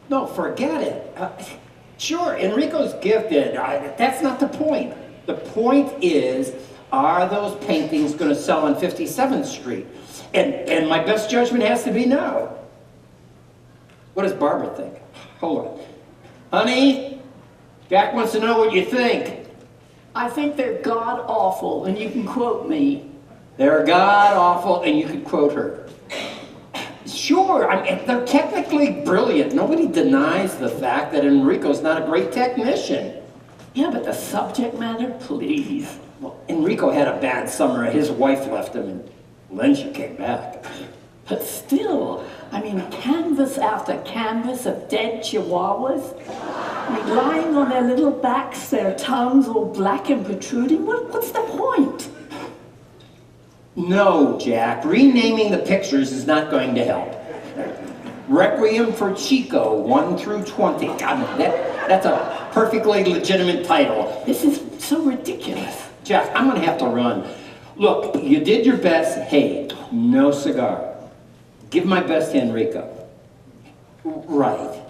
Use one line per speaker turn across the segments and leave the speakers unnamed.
No, forget it. Sure, Enrico's gifted. That's not the point. The point is, are those paintings going to sell on 57th Street? And my best judgment has to be no. What does Barbara think? Hold on. Honey, Jack wants to know what you think.
I think they're god-awful, and you can quote me.
They're god-awful, and you can quote her. Sure, I mean, they're technically brilliant. Nobody denies the fact that Enrico's not a great technician.
Yeah, but the subject matter, please.
Well, Enrico had a bad summer. His wife left him, and then she came back.
But still, I mean, canvas after canvas of dead chihuahuas. I mean, lying on their little backs, their tongues all black and protruding. What's the point?
No, Jack. Renaming the pictures is not going to help. Requiem for Chico, 1 through 20. God, that's a perfectly legitimate title.
This is so ridiculous.
Jack, I'm going to have to run. Look, you did your best. Hey, no cigar. Give my best to Enrico. Right.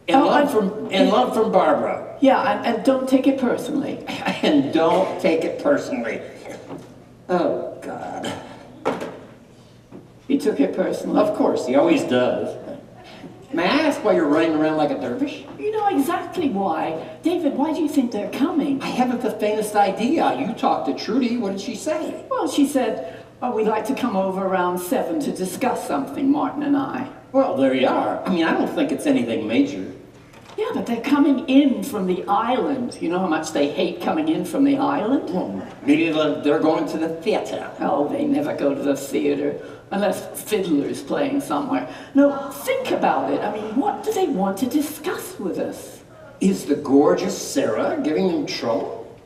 And love from Barbara.
Yeah, and don't take it personally.
And don't take it personally. Oh, God.
He took it personally.
Of course, he always does. May I ask why you're running around like a dervish?
You know exactly why. David, why do you think they're coming?
I haven't the faintest idea. You talked to Trudy. What did she say?
Well, she said, we'd like to come over around 7 to discuss something, Martin and I.
Well, there you are. I mean, I don't think it's anything major.
Yeah, but they're coming in from the island. You know how much they hate coming in from the island?
Well, maybe they're going to the theater.
Oh, they never go to the theater. Unless Fiddler's playing somewhere. No, think about it. I mean, what do they want to discuss with us?
Is the gorgeous Sarah giving them trouble?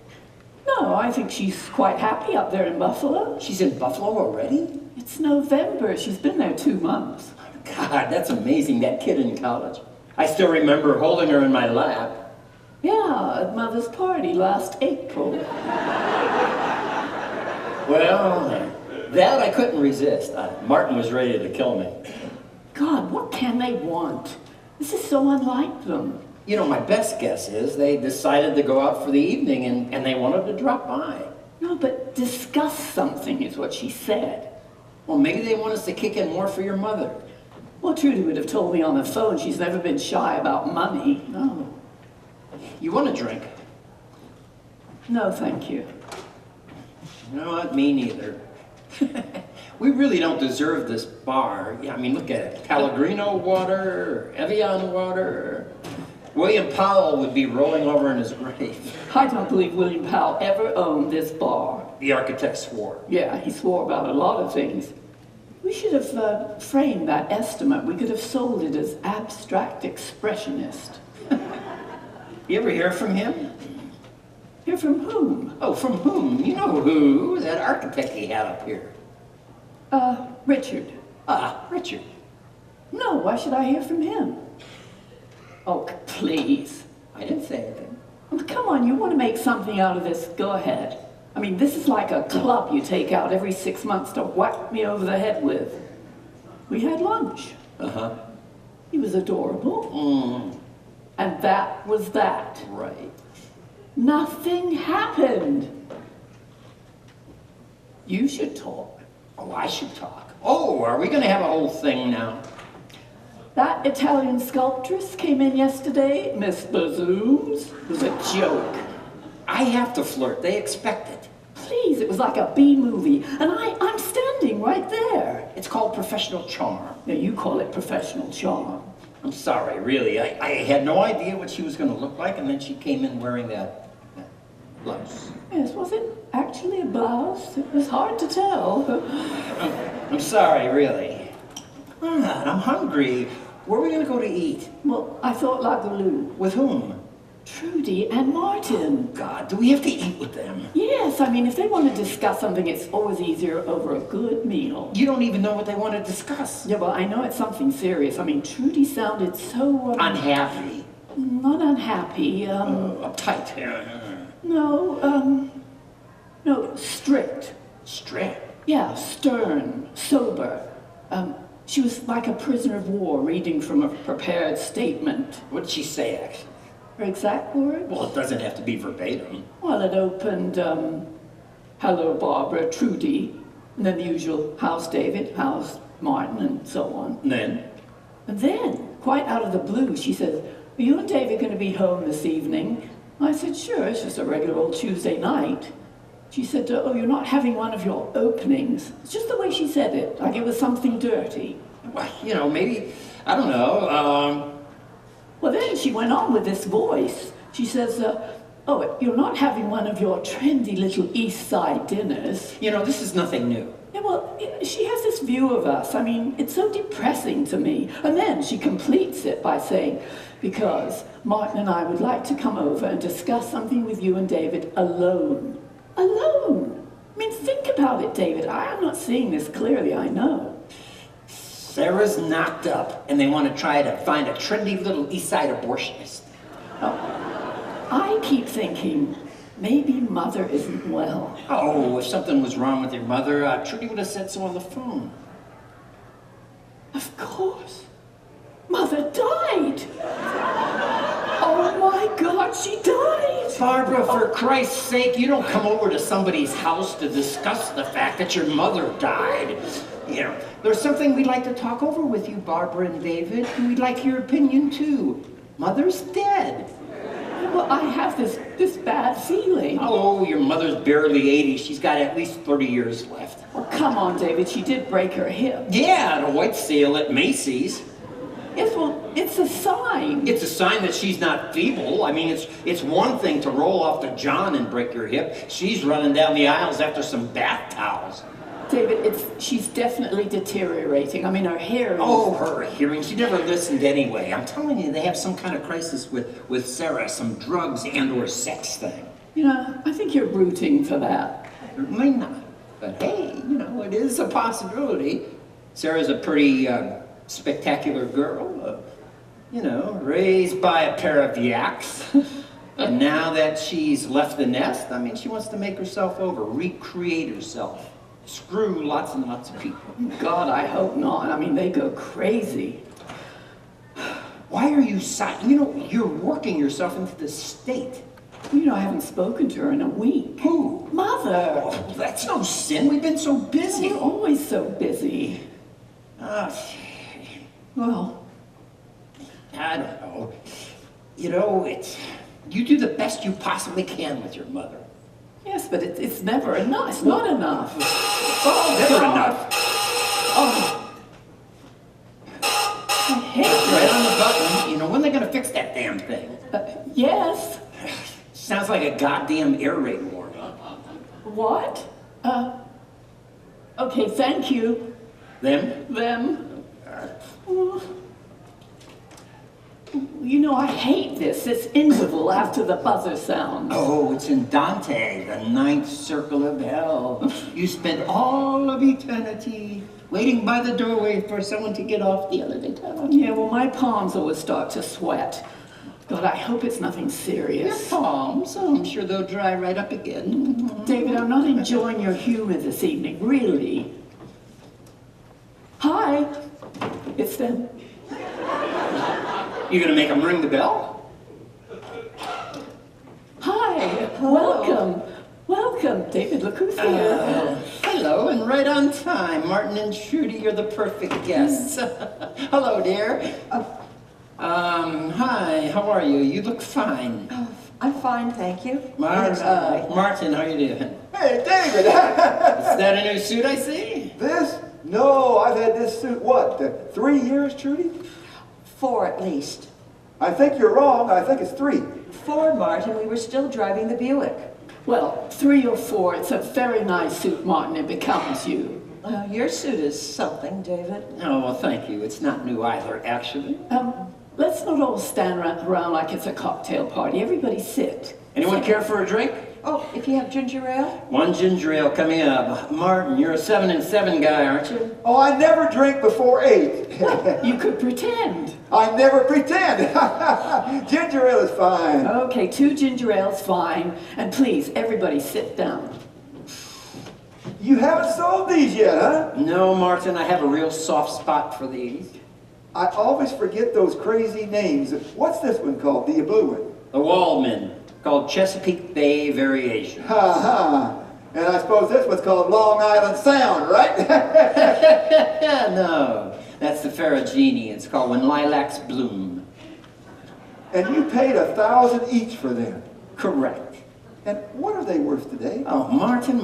No, I think she's quite happy up there in Buffalo.
She's in Buffalo already?
It's November. She's been there 2 months.
God, that's amazing, that kid in college. I still remember holding her in my lap.
Yeah, at Mother's party last April.
Well, that I couldn't resist. Martin was ready to kill me.
God, what can they want? This is so unlike them.
You know, my best guess is they decided to go out for the evening and they wanted to drop by.
No, but discuss something is what she said.
Well, maybe they want us to kick in more for your mother.
Well, Trudy would have told me on the phone she's never been shy about money. No.
You want a drink?
No, thank you.
You know what? Me neither. We really don't deserve this bar. Yeah, I mean, look at it. Pellegrino water, Evian water. William Powell would be rolling over in his grave.
I don't believe William Powell ever owned this bar.
The architect swore.
Yeah, he swore about a lot of things. We should have framed that estimate. We could have sold it as abstract expressionist.
You ever hear from him?
Hear from whom?
Oh, from whom? You know who. That architect he had up here.
Richard.
Richard.
No, why should I hear from him? Oh, please.
I didn't say anything.
Oh, come on, you want to make something out of this? Go ahead. I mean, this is like a club you take out every 6 months to whack me over the head with. We had lunch.
Uh-huh.
He was adorable. And that was that.
Right.
Nothing happened. You should talk.
Oh, I should talk. Oh, are we going to have a whole thing now?
That Italian sculptress came in yesterday, Miss Bazooms. It was a joke.
I have to flirt. They expect it.
Please, it was like a B movie. And I'm standing right there.
It's called professional charm.
Now, you call it professional charm.
I'm sorry, really. I had no idea what she was going to look like, and then she came in wearing that blouse.
Yes, was it actually a blouse? It was hard to tell.
I'm sorry, really. I'm hungry. Where are we going to go to eat?
Well, I thought Laguna.
With whom?
Trudy and Martin.
God, do we have to eat with them?
Yes, I mean, if they want to discuss something, it's always easier over a good meal.
You don't even know what they want to discuss.
Yeah, well, I know it's something serious. I mean, Trudy sounded so...
unhappy.
Not unhappy,
Uptight.
No, strict.
Strict?
Yeah, stern, sober. She was like a prisoner of war reading from a prepared statement.
What'd she say, actually?
Her exact words?
Well, it doesn't have to be verbatim.
Well, it opened, hello, Barbara, Trudy, and then the usual, how's David, how's Martin, and so on.
And
then, quite out of the blue, she says, are you and David going to be home this evening? I said, sure, it's just a regular old Tuesday night. She said, oh, you're not having one of your openings. It's just the way she said it, like it was something dirty.
Well, you know, maybe, I don't know,
Well, then she went on with this voice. She says, oh, you're not having one of your trendy little East Side dinners.
You know, this is nothing new.
Yeah, well, she has this view of us. I mean, it's so depressing to me. And then she completes it by saying, because Martin and I would like to come over and discuss something with you and David alone. Alone? I mean, think about it, David. I am not seeing this clearly, I know.
Sarah's knocked up, and they want to try to find a trendy little East Side abortionist.
Oh, I keep thinking, maybe Mother isn't well.
Oh, if something was wrong with your mother, Trudy would have said so on the phone.
Of course. Mother died. Oh my God, she died.
Barbara, for Christ's sake, you don't come over to somebody's house to discuss the fact that your mother died. You know, there's something we'd like to talk over with you, Barbara and David, and we'd like your opinion too. Mother's dead.
Well, I have this bad feeling.
Oh, your mother's barely 80. She's got at least 30 years left.
Oh, come on, David. She did break her hip.
Yeah, at a white sale at Macy's.
Yes, well, it's a sign.
It's a sign that she's not feeble. I mean, it's one thing to roll off the john and break your hip. She's running down the aisles after some bath towels.
David, she's definitely deteriorating. I mean, her hearing.
Oh, her hearing. She never listened anyway. I'm telling you, they have some kind of crisis with Sarah, some drugs and or sex thing.
You know, I think you're rooting for that.
Certainly not. But hey, you know, it is a possibility. Sarah's a pretty spectacular girl. You know, raised by a pair of yaks. And now that she's left the nest, I mean, she wants to make herself over, recreate herself. Screw lots and lots of people.
God, I hope not. I mean, they go crazy.
Why are you you know, you're working yourself into this state.
You know, I haven't spoken to her in a week.
Who?
Mother.
Oh, that's no sin. We've been so busy.
We're always so busy. Well,
I don't know. You know, you do the best you possibly can with your mother.
yes, but it's never enough. It's not enough.
Oh, never enough.
Oh. I hate
Right on the button. You know, when are they going to fix that damn thing?
Yes.
Sounds like a goddamn air raid warning.
What? Okay, thank you.
Them?
You know, I hate this interval after the buzzer sound.
Oh, it's in Dante, the ninth circle of hell. You spend all of eternity waiting by the doorway for someone to get off the elevator.
Yeah, well, my palms always start to sweat. God, I hope it's nothing serious.
Your palms, I'm sure they'll dry right up again.
David, I'm not enjoying your humor this evening, really. Hi. It's them.
You gonna make them ring the bell?
Hi. Welcome. Welcome. David, look who's here.
Hello, and right on time. Martin and Trudy, you're the perfect guests. Hello, dear. Hi, how are you? You look fine.
Oh, I'm fine, thank you.
Martin, how you doing?
Hey, David!
Is that a new suit I see?
This? No, I've had this suit, what, 3 years, Trudy?
4 at least.
I think you're wrong. I think it's 3.
4, Martin. We were still driving the Buick.
Well, 3 or 4. It's a very nice suit, Martin. It becomes you.
Your suit is something, David.
Oh, well, thank you. It's not new either, actually.
Let's not all stand around like it's a cocktail party. Everybody sit.
Anyone care for a drink?
Oh, if you have ginger ale?
1 ginger ale coming up. Martin, you're a 7 and 7 guy, aren't you?
Oh, I never drink before 8.
You could pretend.
I never pretend. Ginger ale is fine.
Okay, 2 ginger ales, fine. And please, everybody sit down.
You haven't sold these yet, huh?
No, Martin, I have a real soft spot for these.
I always forget those crazy names. What's this one called, the blue one?
The Waldman, called Chesapeake Bay Variation.
Ha ha. And I suppose this one's called Long Island Sound, right?
No, that's the Ferragini. It's called When Lilacs Bloom.
And you paid $1,000 each for them.
Correct.
And what are they worth today?
Oh, Martin.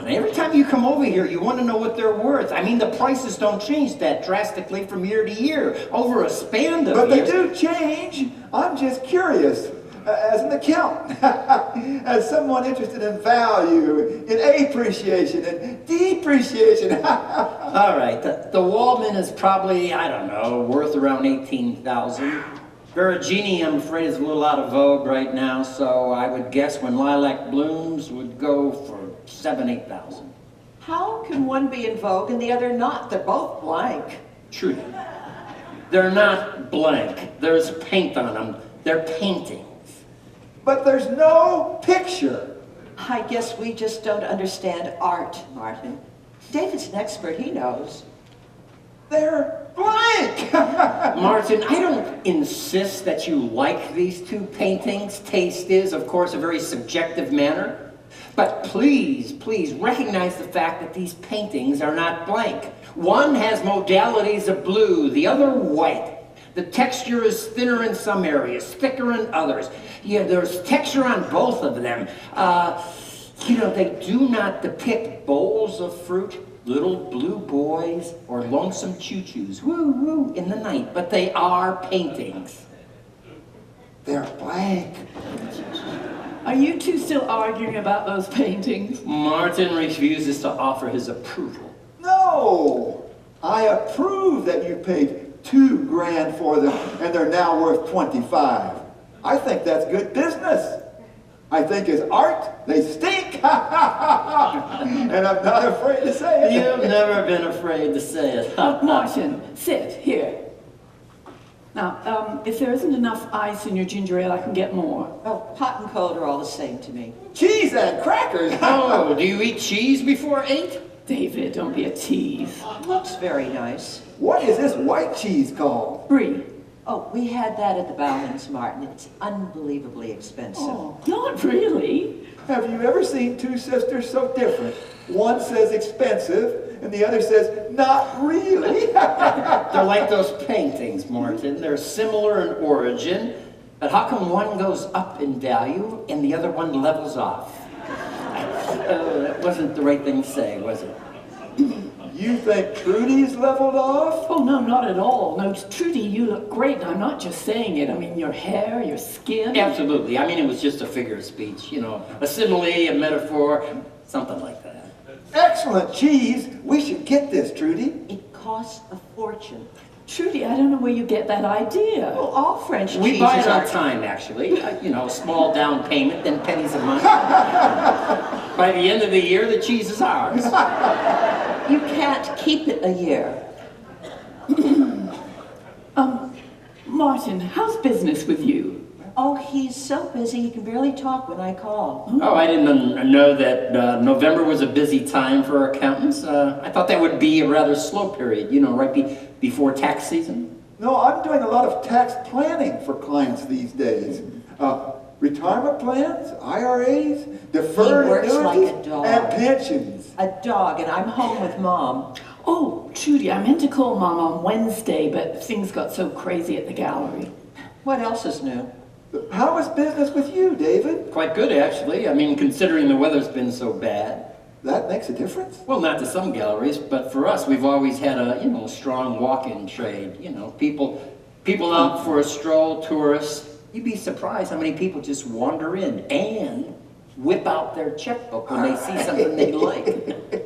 Every time you come over here, you want to know what they're worth. I mean, the prices don't change that drastically from year to year, over a span of
But they
years.
do change. I'm just curious. As an accountant, as someone interested in value, in appreciation and depreciation.
All right, the Waldman is probably, I don't know, worth around $18,000. Ferragini, I'm afraid, is a little out of vogue right now, so I would guess When Lilac Blooms would go for $7,000, $8,000.
How can one be in vogue and the other not? They're both blank.
Trudy, they're not blank. There's paint on them. They're paintings.
But there's no picture.
I guess we just don't understand art, Martin. David's an expert, he knows.
They're blank.
Martin, I don't insist that you like these two paintings. Taste is, of course, a very subjective matter. But please recognize the fact that these paintings are not blank. One has modalities of blue, the other white. The texture is thinner in some areas, thicker in others. Yeah, there's texture on both of them. They do not depict bowls of fruit, little blue boys, or lonesome choo-choos, woo-woo, in the night, but they are paintings.
They're blank.
Are you two still arguing about those paintings?
Martin refuses to offer his approval.
No, I approve that you paid $2,000 for them, and they're now worth $25,000. I think that's good business. I think as art, they stink. And I'm not afraid to say it.
You've never been afraid to say it.
Martin, sit here. Now, if there isn't enough ice in your ginger ale, I can get more.
Oh, hot and cold are all the same to me.
Cheese and crackers.
Oh, do you eat cheese before 8?
David, don't be a tease.
Looks very nice.
What is this white cheese called?
Brie.
Oh, we had that at the Behrmann's, Martin. It's unbelievably expensive.
Oh, not really.
Have you ever seen two sisters so different? One says expensive, and the other says not really.
They're like those paintings, Martin. They're similar in origin, but how come one goes up in value and the other one levels off? That wasn't the right thing to say, was it?
You think Trudy's leveled off?
Oh, no, not at all. No, Trudy, you look great. And I'm not just saying it. I mean, your hair, your skin.
Absolutely. I mean, it was just a figure of speech, a simile, a metaphor, something like that.
Excellent cheese. We should get this, Trudy.
It costs a fortune.
Trudy, I don't know where you get that idea.
Well, all French
We
cheeses
buy it on
are...
time, actually. A small down payment, then pennies a month. By the end of the year, the cheese is ours.
You can't keep it a year.
Martin, how's business with you?
Oh, he's so busy he can barely talk when I call.
Oh, I didn't know that November was a busy time for accountants. I thought that would be a rather slow period, right before tax season.
No, I'm doing a lot of tax planning for clients these days. Retirement plans, IRAs, deferred
He works like
annuities,
a dog.
and pensions.
A dog, and I'm home with Mom.
Oh, Trudy, I meant to call Mom on Wednesday, but things got so crazy at the gallery.
What else is new?
How is business with you, David?
Quite good, actually. I mean, considering the weather's been so bad.
That makes a difference?
Well, not to some galleries, but for us, we've always had a strong walk-in trade. People out for a stroll, tourists. You'd be surprised how many people just wander in and whip out their checkbook when they see something they like.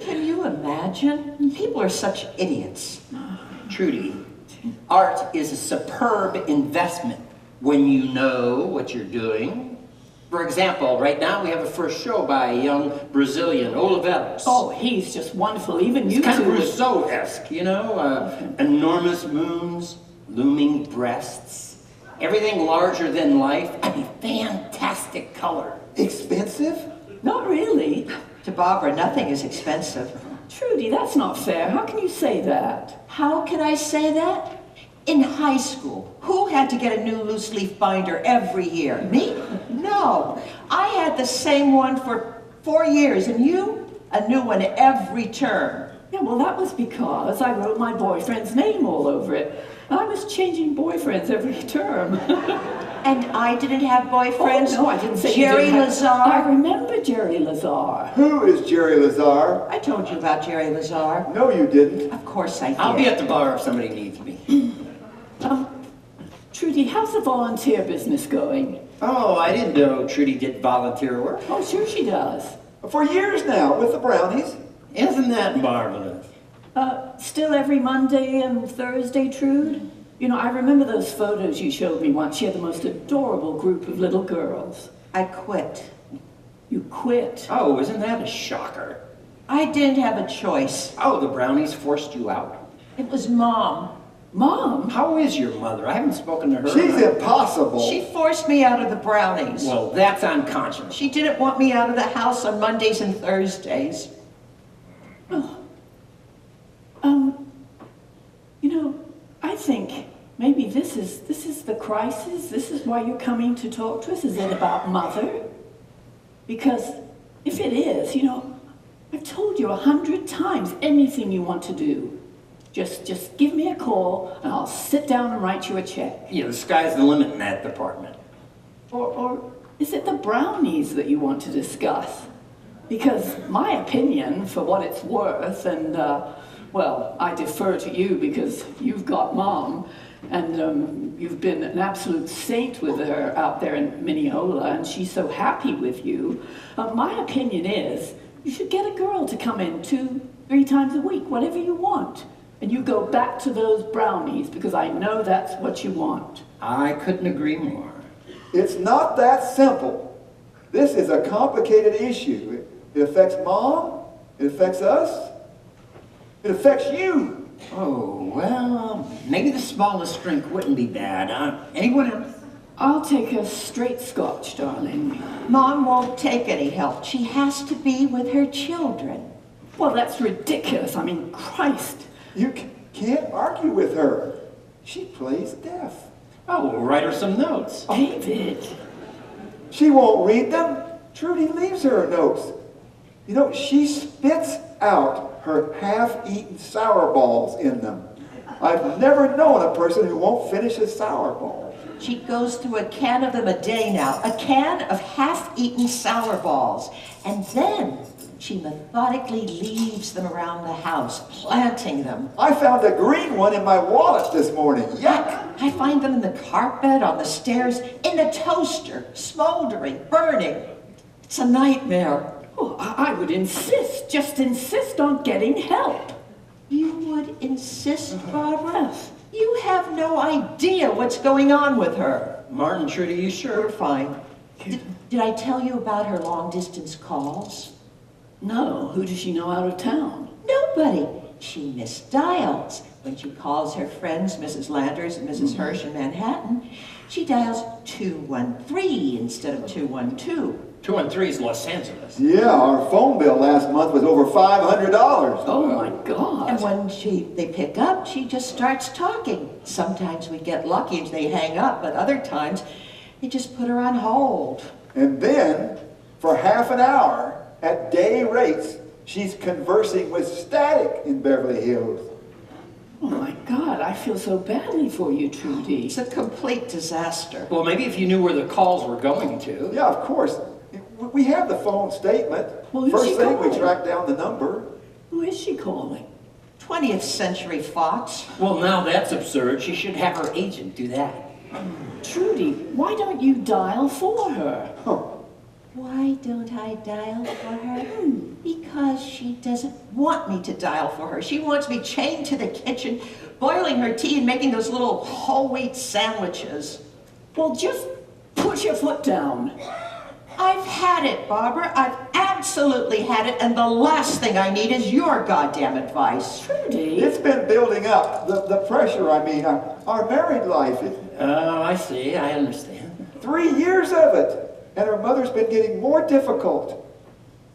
Can you imagine? People are such idiots.
Trudy, art is a superb investment when you know what you're doing. For example, right now we have a first show by a young Brazilian, Oliveros.
Oh, he's just wonderful. Even you
It's kind of
two.
Rousseau-esque, enormous moons, looming breasts, everything larger than life. I mean, fantastic color.
Expensive?
Not really.
To Barbara, nothing is expensive.
Trudy, that's not fair. How can you say that?
How can I say that? In high school, who had to get a new loose leaf binder every year? Me? No. I had the same one for 4 years, and you? A new one every term.
Yeah, well, that was because I wrote my boyfriend's name all over it. I was changing boyfriends every term.
And I didn't have boyfriends?
Oh, no, I didn't say
Jerry
you didn't
Lazar?
I remember Jerry Lazar.
Who is Jerry Lazar?
I told you about Jerry Lazar.
No, you didn't.
Of course I did.
I'll be at the bar if somebody needs me.
Trudy, how's the volunteer business going?
Oh, I didn't know Trudy did volunteer work.
Oh, sure she does.
For years now, with the Brownies.
Isn't that marvelous?
Still every Monday and Thursday, Trude? You know, I remember those photos you showed me once. She had the most adorable group of little girls.
I quit.
You quit.
Oh, isn't that a shocker?
I didn't have a choice.
Oh, the Brownies forced you out.
It was Mom.
Mom?
How is your mother? I haven't spoken to her.
She's impossible.
She forced me out of the Brownies.
Well, that's unconscionable.
She didn't want me out of the house on Mondays and Thursdays.
Oh. You know, I think maybe this is the crisis. This is why you're coming to talk to us. Is it about Mother? Because if it is, you know, I've told you 100 times, anything you want to do, just give me a call and I'll sit down and write you a check.
Yeah, the sky's the limit in that department.
Or is it the Brownies that you want to discuss? Because my opinion, for what it's worth, and well, I defer to you because you've got Mom, and you've been an absolute saint with her out there in Mineola, and she's so happy with you. My opinion is you should get a girl to come in 2-3 times a week, whatever you want. And you go back to those Brownies because I know that's what you want.
I couldn't agree more.
It's not that simple. This is a complicated issue. It affects Mom. It affects us. It affects you.
Oh, well, maybe the smallest drink wouldn't be bad, huh? Anyone else?
I'll take a straight scotch, darling.
Mom won't take any help. She has to be with her children.
Well, that's ridiculous. I mean, Christ.
You can't argue with her. She plays deaf.
Oh, we'll write her some notes.
David.
She won't read them. Trudy leaves her notes. You know, she spits out her half-eaten sour balls in them. I've never known a person who won't finish a sour ball.
She goes through a can of them a day now. A can of half-eaten sour balls. And then she methodically leaves them around the house, planting them.
I found a green one in my wallet this morning. Yuck!
I find them in the carpet, on the stairs, in the toaster, smoldering, burning. It's a nightmare.
Oh, I would insist, just insist on getting help.
You would insist, Barbara? You have no idea what's going on with her.
Martin, Trudy, you
We're
sure?
fine. Did I tell you about her long-distance calls?
No, who does she know out of town?
Nobody. She misdials. When she calls her friends, Mrs. Landers and Mrs. Hirsch in Manhattan, she dials 213 instead of 212.
213 is Los Angeles.
Yeah, our phone bill last month was over $500.
Oh my God.
And when they pick up, she just starts talking. Sometimes we get lucky and they hang up, but other times they just put her on hold.
And then, for half an hour, at day rates, she's conversing with static in Beverly Hills.
Oh my God, I feel so badly for you, Trudy.
It's a complete disaster.
Well, maybe if you knew where the calls were going to.
Yeah, of course. We have the phone statement.
Well, who's
First
she
thing, we
calling?
track down the number.
Who is she calling?
20th Century Fox.
Well, now that's absurd. She should have her agent do that.
Trudy, why don't you dial for her?
Oh,
Why don't I dial for her? Because she doesn't want me to dial for her. She wants me chained to the kitchen, boiling her tea and making those little whole wheat sandwiches.
Well, just put your foot down.
I've had it, Barbara. I've absolutely had it, and the last thing I need is your goddamn advice.
Trudy.
it's been building up. The pressure, I mean, our married life.
Oh, I see. I understand.
3 years of it. And her mother's been getting more difficult.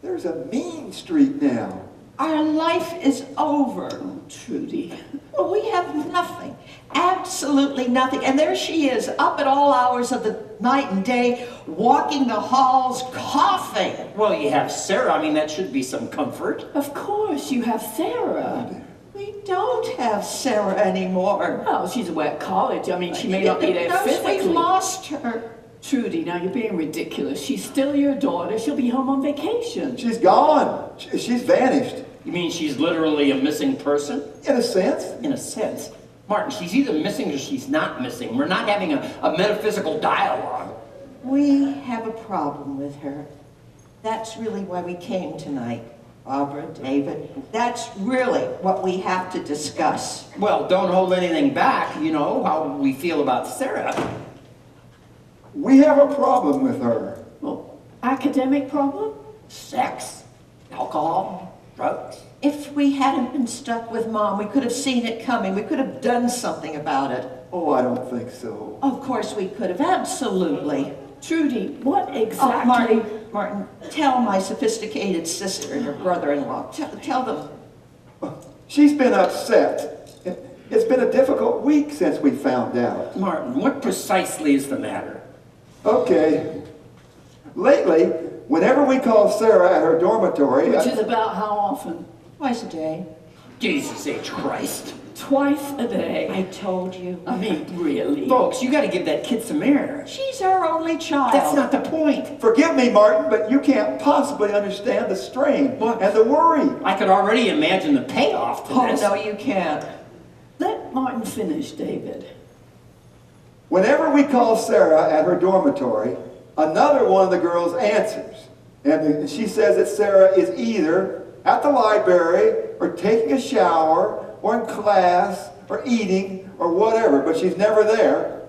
There's a mean street now.
Our life is over.
Oh, Trudy.
Well, we have nothing. Absolutely nothing. And there she is, up at all hours of the night and day, walking the halls, coughing.
Well, you have Sarah. I mean, that should be some comfort.
Of course, you have Sarah.
We don't have Sarah anymore.
Well, she's away at college. I mean, she may not be there
No,
physically.
we lost her.
Trudy, now you're being ridiculous. She's still your daughter. She'll be home on vacation.
She's gone. She's vanished.
You mean she's literally a missing person?
In a sense.
In a sense. Martin, she's either missing or she's not missing. We're not having a metaphysical dialogue.
We have a problem with her. That's really why we came tonight. Barbara, David, that's really what we have to discuss.
Well, don't hold anything back, you know, how we feel about Sarah.
We have a problem with her.
Well, academic problem?
Sex, alcohol, drugs.
If we hadn't been stuck with Mom, we could have seen it coming. We could have done something about it.
Oh, I don't think so.
Of course we could have, absolutely.
Trudy, what
Oh,
exactly?
Martin, tell my sophisticated sister and her brother-in-law. Tell them.
She's been upset. It's been a difficult week since we found out.
Martin, what precisely is the matter?
Okay. Lately, whenever we call Sarah at her dormitory...
Which is about how often?
Twice a day.
Jesus H. Christ.
Twice a day.
I told you.
I mean, really?
Folks, you gotta give that kid some air.
She's our only child.
That's not the point.
Forgive me, Martin, but you can't possibly understand the strain
What?
and the worry.
I could already imagine the payoff to
Oh,
this.
no, you can't.
Let Martin finish, David.
Whenever we call Sarah at her dormitory, another one of the girls answers. And she says that Sarah is either at the library or taking a shower or in class or eating or whatever, but she's never there.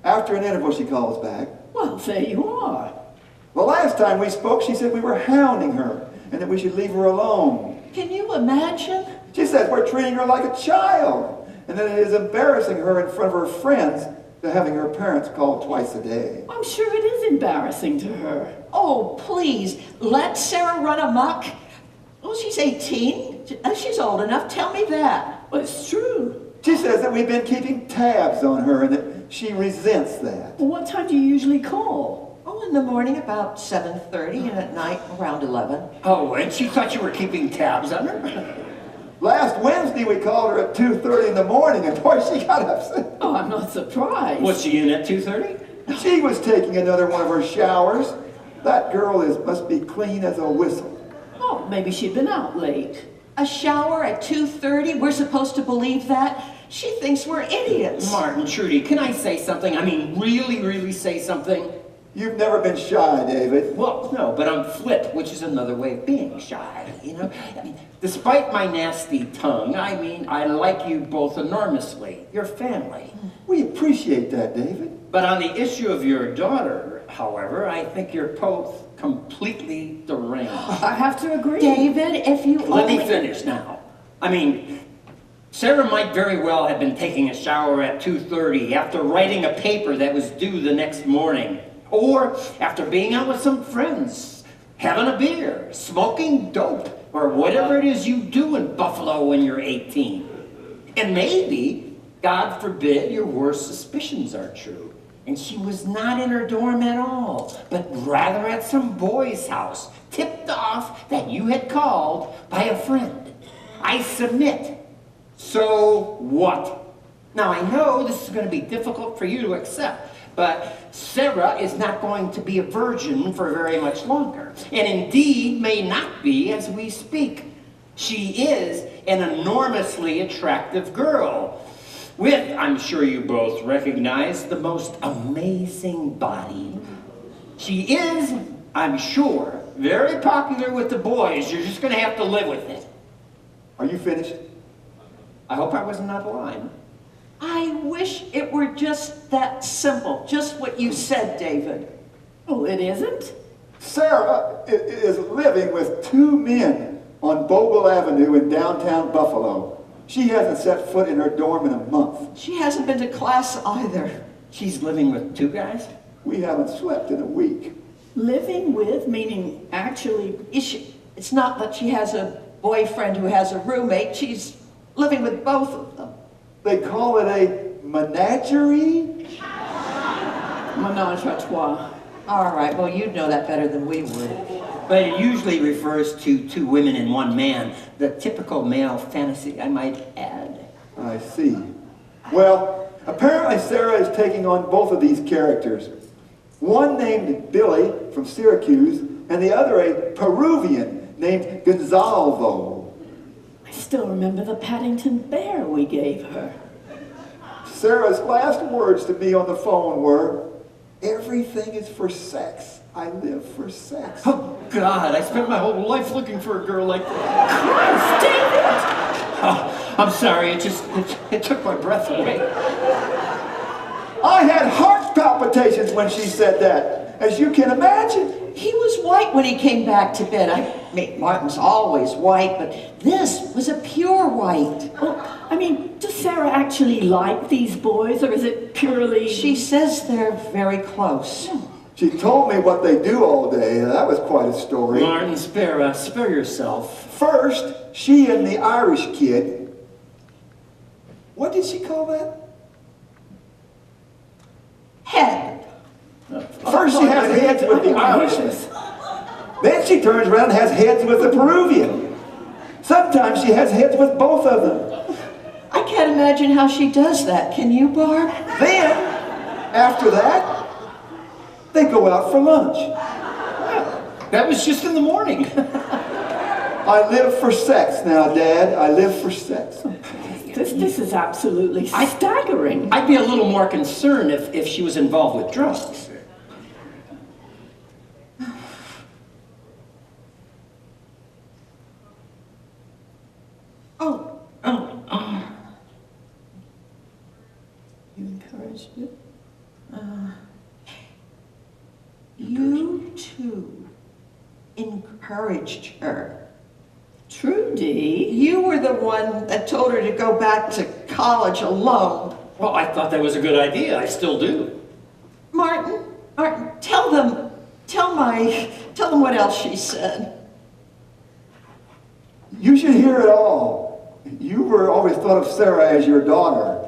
After an interval, she calls back.
Well, there you are.
The last time we spoke, she said we were hounding her and that we should leave her alone.
Can you imagine?
She says we're treating her like a child and that it is embarrassing her in front of her friends to having her parents call twice a day.
I'm sure it is embarrassing to her.
Oh, please, let Sarah run amok. Well, she's 18. She's old enough. Tell me that.
Well, it's true.
She says that we've been keeping tabs on her and that she resents that.
Well, what time do you usually call?
Oh, in the morning about 7:30 and at night around 11.
Oh, and she thought you were keeping tabs on her?
Last Wednesday we called her at 2:30 in the morning and boy, she got upset.
Oh, I'm not surprised.
Was she in at 2:30?
She was taking another one of her showers. That girl must be clean as a whistle.
Oh, maybe she'd been out late.
A shower at 2:30? We're supposed to believe that? She thinks we're idiots.
Martin, Trudy, can I say something? I mean, really say something?
You've never been shy, David.
Well, no, but I'm flip, which is another way of being shy, you know? I mean, despite my nasty tongue, I mean, I like you both enormously. Your family.
We appreciate that, David.
But on the issue of your daughter, however, I think you're both completely deranged.
I have to agree.
David, if you
Let
only...
me finish now. I mean, Sarah might very well have been taking a shower at 2:30 after writing a paper that was due the next morning. Or after being out with some friends, having a beer, smoking dope, or whatever it is you do in Buffalo when you're 18. And maybe, God forbid, your worst suspicions are true. And she was not in her dorm at all, but rather at some boy's house, tipped off that you had called by a friend. I submit. So what? Now I know this is going to be difficult for you to accept, but Sarah is not going to be a virgin for very much longer, and indeed may not be as we speak. She is an enormously attractive girl, with, I'm sure you both recognize, the most amazing body. She is, I'm sure, very popular with the boys. You're just going to have to live with it.
Are you finished?
I hope I wasn't out of line.
I wish it were just that simple. Just what you said, David.
Oh, it isn't?
Sarah is living with two men on Bogle Avenue in downtown Buffalo. She hasn't set foot in her dorm in a month.
She hasn't been to class either.
She's living with two guys?
We haven't slept in a week.
Living with, meaning actually...
It's not that she has a boyfriend who has a roommate. She's living with both of them.
They call it a menagerie?
Menage a trois.
All right, well, you'd know that better than we would.
But it usually refers to two women and one man. The typical male fantasy, I might add.
I see. Well, apparently Sarah is taking on both of these characters. One named Billy from Syracuse, and the other a Peruvian named Gonzalvo.
I still remember the Paddington bear we gave her.
Sarah's last words to me on the phone were, "Everything is for sex. I live for sex."
Oh, God, I spent my whole life looking for a girl like that.
Christ, David!
Oh, I'm sorry, it took my breath away.
I had heart palpitations when she said that, as you can imagine.
He was white when he came back to bed. I mean, Martin's always white, but this was a pure white.
Oh, I mean, does Sarah actually like these boys, or is it purely...
She says they're very close.
She told me what they do all day. That was quite a story.
Martin, spare yourself.
First, she and the Irish kid. What did she call that?
Head.
First she has heads with the Irishman. Then she turns around and has heads with the Peruvian. Sometimes she has heads with both of them.
I can't imagine how she does that. Can you, Barb?
Then, after that, they go out for lunch.
That was just in the morning.
I live for sex now, Dad. I live for sex.
This is absolutely staggering.
I'd be a little more concerned if she was involved with drugs.
You encouraged it?
You two encouraged her.
Trudy?
You were the one that told her to go back to college alone.
Well, I thought that was a good idea. I still do.
Martin, tell them what else she said.
You should hear it all. You were always thought of Sarah as your daughter.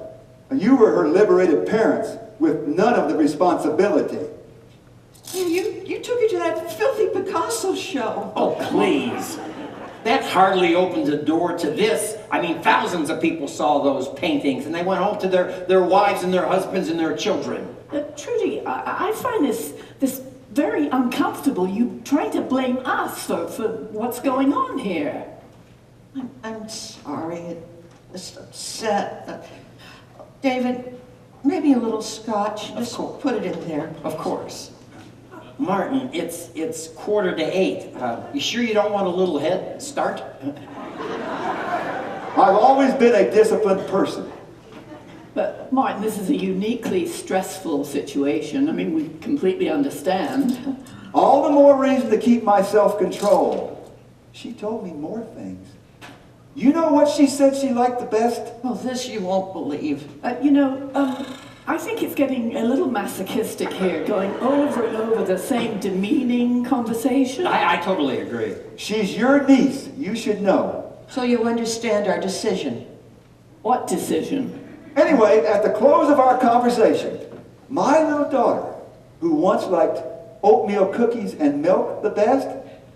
You were her liberated parents with none of the responsibility.
You took her to that filthy Picasso show.
Oh, please. That hardly opened the door to this. I mean, thousands of people saw those paintings, and they went home to their wives and their husbands and their children.
Trudy, I find this very uncomfortable. You trying to blame us for what's going on here.
I'm sorry. It just upset. David, maybe a little scotch. Just put it in there.
Of course. Martin, it's 7:45. You sure you don't want a little head start?
I've always been a disciplined person.
But, Martin, this is a uniquely stressful situation. I mean, we completely understand.
All the more reason to keep my self-control. She told me more things. You know what she said she liked the best?
Well, this you won't believe.
I think it's getting a little masochistic here, going over and over the same demeaning conversation.
I totally agree.
She's your niece. You should know.
So you understand our decision.
What decision?
Anyway, at the close of our conversation, my little daughter, who once liked oatmeal cookies and milk the best,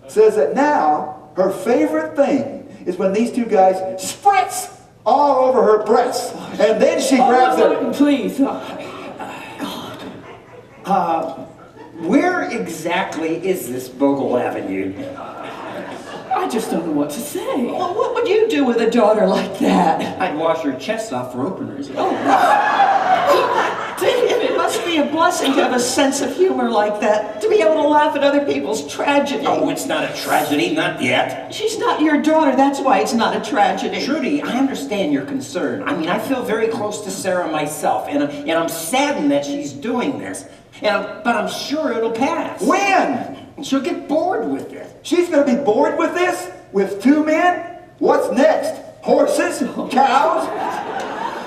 says that now her favorite thing is when these two guys spritz all over her breasts. And then she grabs
Martin,
them.
please.
Where exactly is this Bogle Avenue?
I just don't know what to say.
Well, what would you do with a daughter like that?
I'd wash her chest off for openers.
It must be a blessing to have a sense of humor like that, to be able to laugh at other people's tragedy.
Oh, it's not a tragedy, not yet.
She's not your daughter, that's why it's not a tragedy.
Trudy, I understand your concern. I mean, I feel very close to Sarah myself, and I'm saddened that she's doing this. But I'm sure it'll pass.
When?
And she'll get bored with it.
She's going to be bored with this? With two men? What's next? Horses? Cows?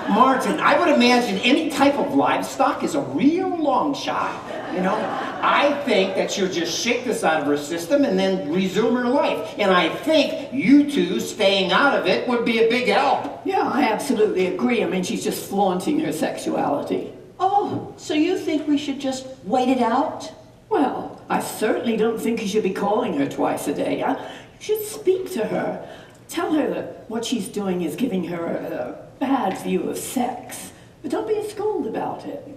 Martin, I would imagine any type of livestock is a real long shot. You know, I think that she'll just shake this out of her system and then resume her life. And I think you two staying out of it would be a big help.
Yeah, I absolutely agree. I mean, she's just flaunting her sexuality.
Oh, so you think we should just wait it out?
Well, I certainly don't think you should be calling her twice a day. You should speak to her. Tell her that what she's doing is giving her a bad view of sex. But don't be a scold about it.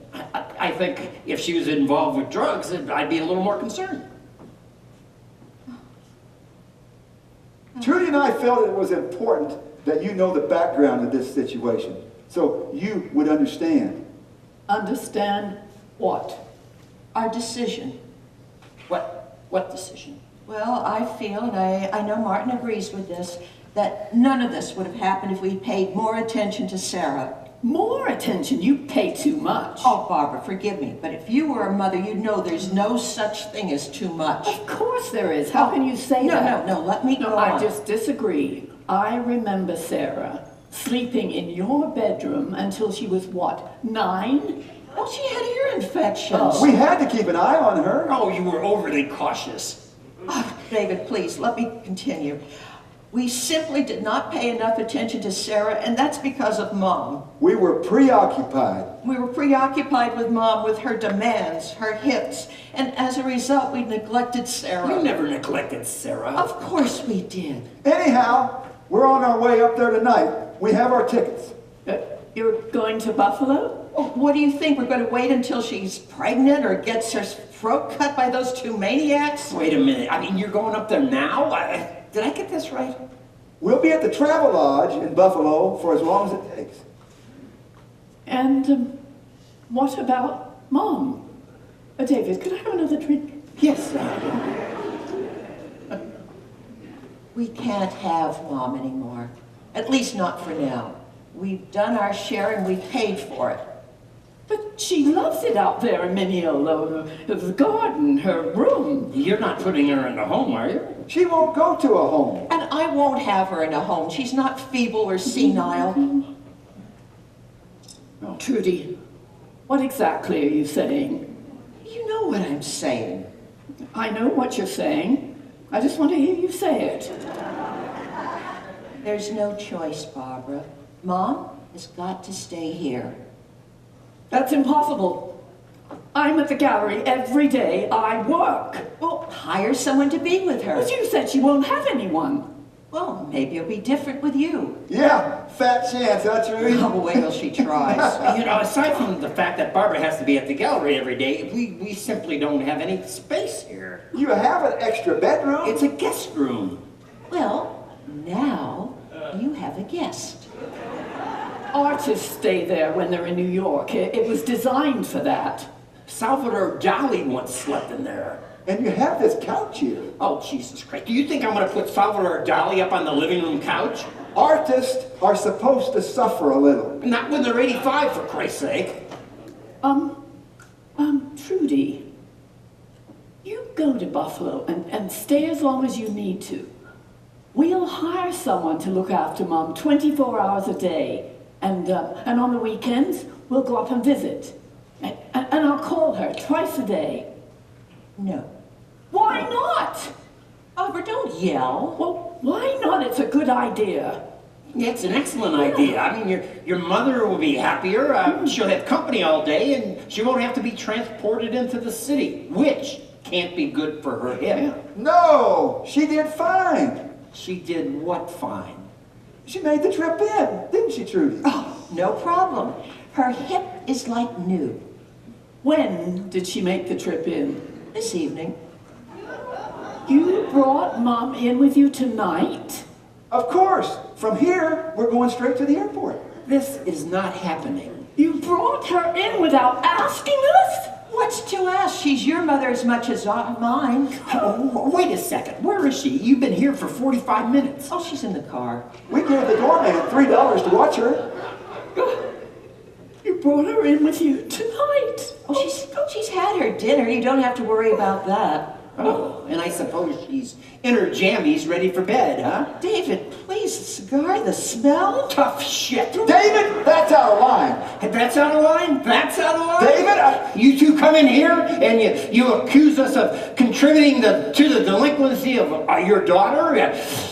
I think if she was involved with drugs, I'd be a little more concerned.
Trudy and I felt it was important that you know the background of this situation, so you would understand.
Understand what?
Our decision.
What decision?
Well, I feel, and I know Martin agrees with this, that none of this would have happened if we paid more attention to Sarah.
More attention? You pay too much.
Oh, Barbara, forgive me, but if you were a mother, you'd know there's no such thing as too much.
Of course there is. How can you say that?
No, let me go on.
I just disagree. I remember Sarah sleeping in your bedroom until she was, what, 9?
Well, she had ear infections.
Oh.
We had to keep an eye on her.
Oh, you were overly cautious.
Oh, David, please, let me continue. We simply did not pay enough attention to Sarah, and that's because of Mom.
We were preoccupied.
We were preoccupied with Mom, with her demands, her hits, and as a result, we neglected Sarah.
You never neglected Sarah.
Of course we did.
Anyhow, we're on our way up there tonight. We have our tickets.
You're going to Buffalo?
Oh, what do you think? We're going to wait until she's pregnant or gets her throat cut by those two maniacs?
Wait a minute. I mean, you're going up there now? Did I get this right?
We'll be at the Travel Lodge in Buffalo for as long as it takes.
And what about Mom? David, could I have another drink?
Yes.
We can't have Mom anymore. At least not for now. We've done our share and we paid for it.
But she loves it out there in Mineola, the garden, her room.
You're not putting her in a home, are you?
She won't go to a home.
And I won't have her in a home. She's not feeble or senile.
Oh, Trudy, what exactly are you saying?
You know what I'm saying.
I know what you're saying. I just want to hear you say it.
There's no choice, Barbara. Mom has got to stay here.
That's impossible. I'm at the gallery every day. I work.
Well, hire someone to be with her.
But you said she won't have anyone.
Well, maybe it'll be different with you.
Yeah, fat chance, huh, Trudy?
Oh, wait till she tries.
You know, aside from the fact that Barbara has to be at the gallery every day, we simply don't have any space here.
You have an extra bedroom.
It's a guest room.
Well, now you have a guest.
Artists stay there when they're in New York. It was designed for that.
Salvador Dali once slept in there.
And you have this couch here.
Oh, Jesus Christ. Do you think I'm going to put Salvador Dali up on the living room couch?
Artists are supposed to suffer a little.
Not when they're 85, for Christ's sake.
Trudy, you go to Buffalo and stay as long as you need to. We'll hire someone to look after Mom 24 hours a day. And on the weekends, we'll go up and visit. And I'll call her twice a day.
No.
Why not?
Barbara, don't yell.
Well, why not? It's a good idea.
Yeah, it's an excellent idea. I mean, your mother will be happier. She'll have company all day, and she won't have to be transported into the city, which can't be good for her hip.
No, she did fine.
She did what fine?
She made the trip in, didn't she, Trudy?
Oh, no problem. Her hip is like new.
When did she make the trip in?
This evening.
You brought Mom in with you tonight?
Of course. From here, we're going straight to the airport.
This is not happening.
You brought her in without asking us?
What's to ask? She's your mother as much as mine.
Oh, wait a second. Where is she? You've been here for 45 minutes.
Oh, she's in the car.
We gave the doorman $3 to watch her.
You brought her in with you tonight.
Oh, she's had her dinner. You don't have to worry about that.
Oh, and I suppose she's in her jammies ready for bed, huh?
David, please, the cigar, the smell?
Tough shit.
David, that's out of line.
That's out of line? That's out of line?
David,
You two come in here and you accuse us of contributing to the delinquency of your daughter.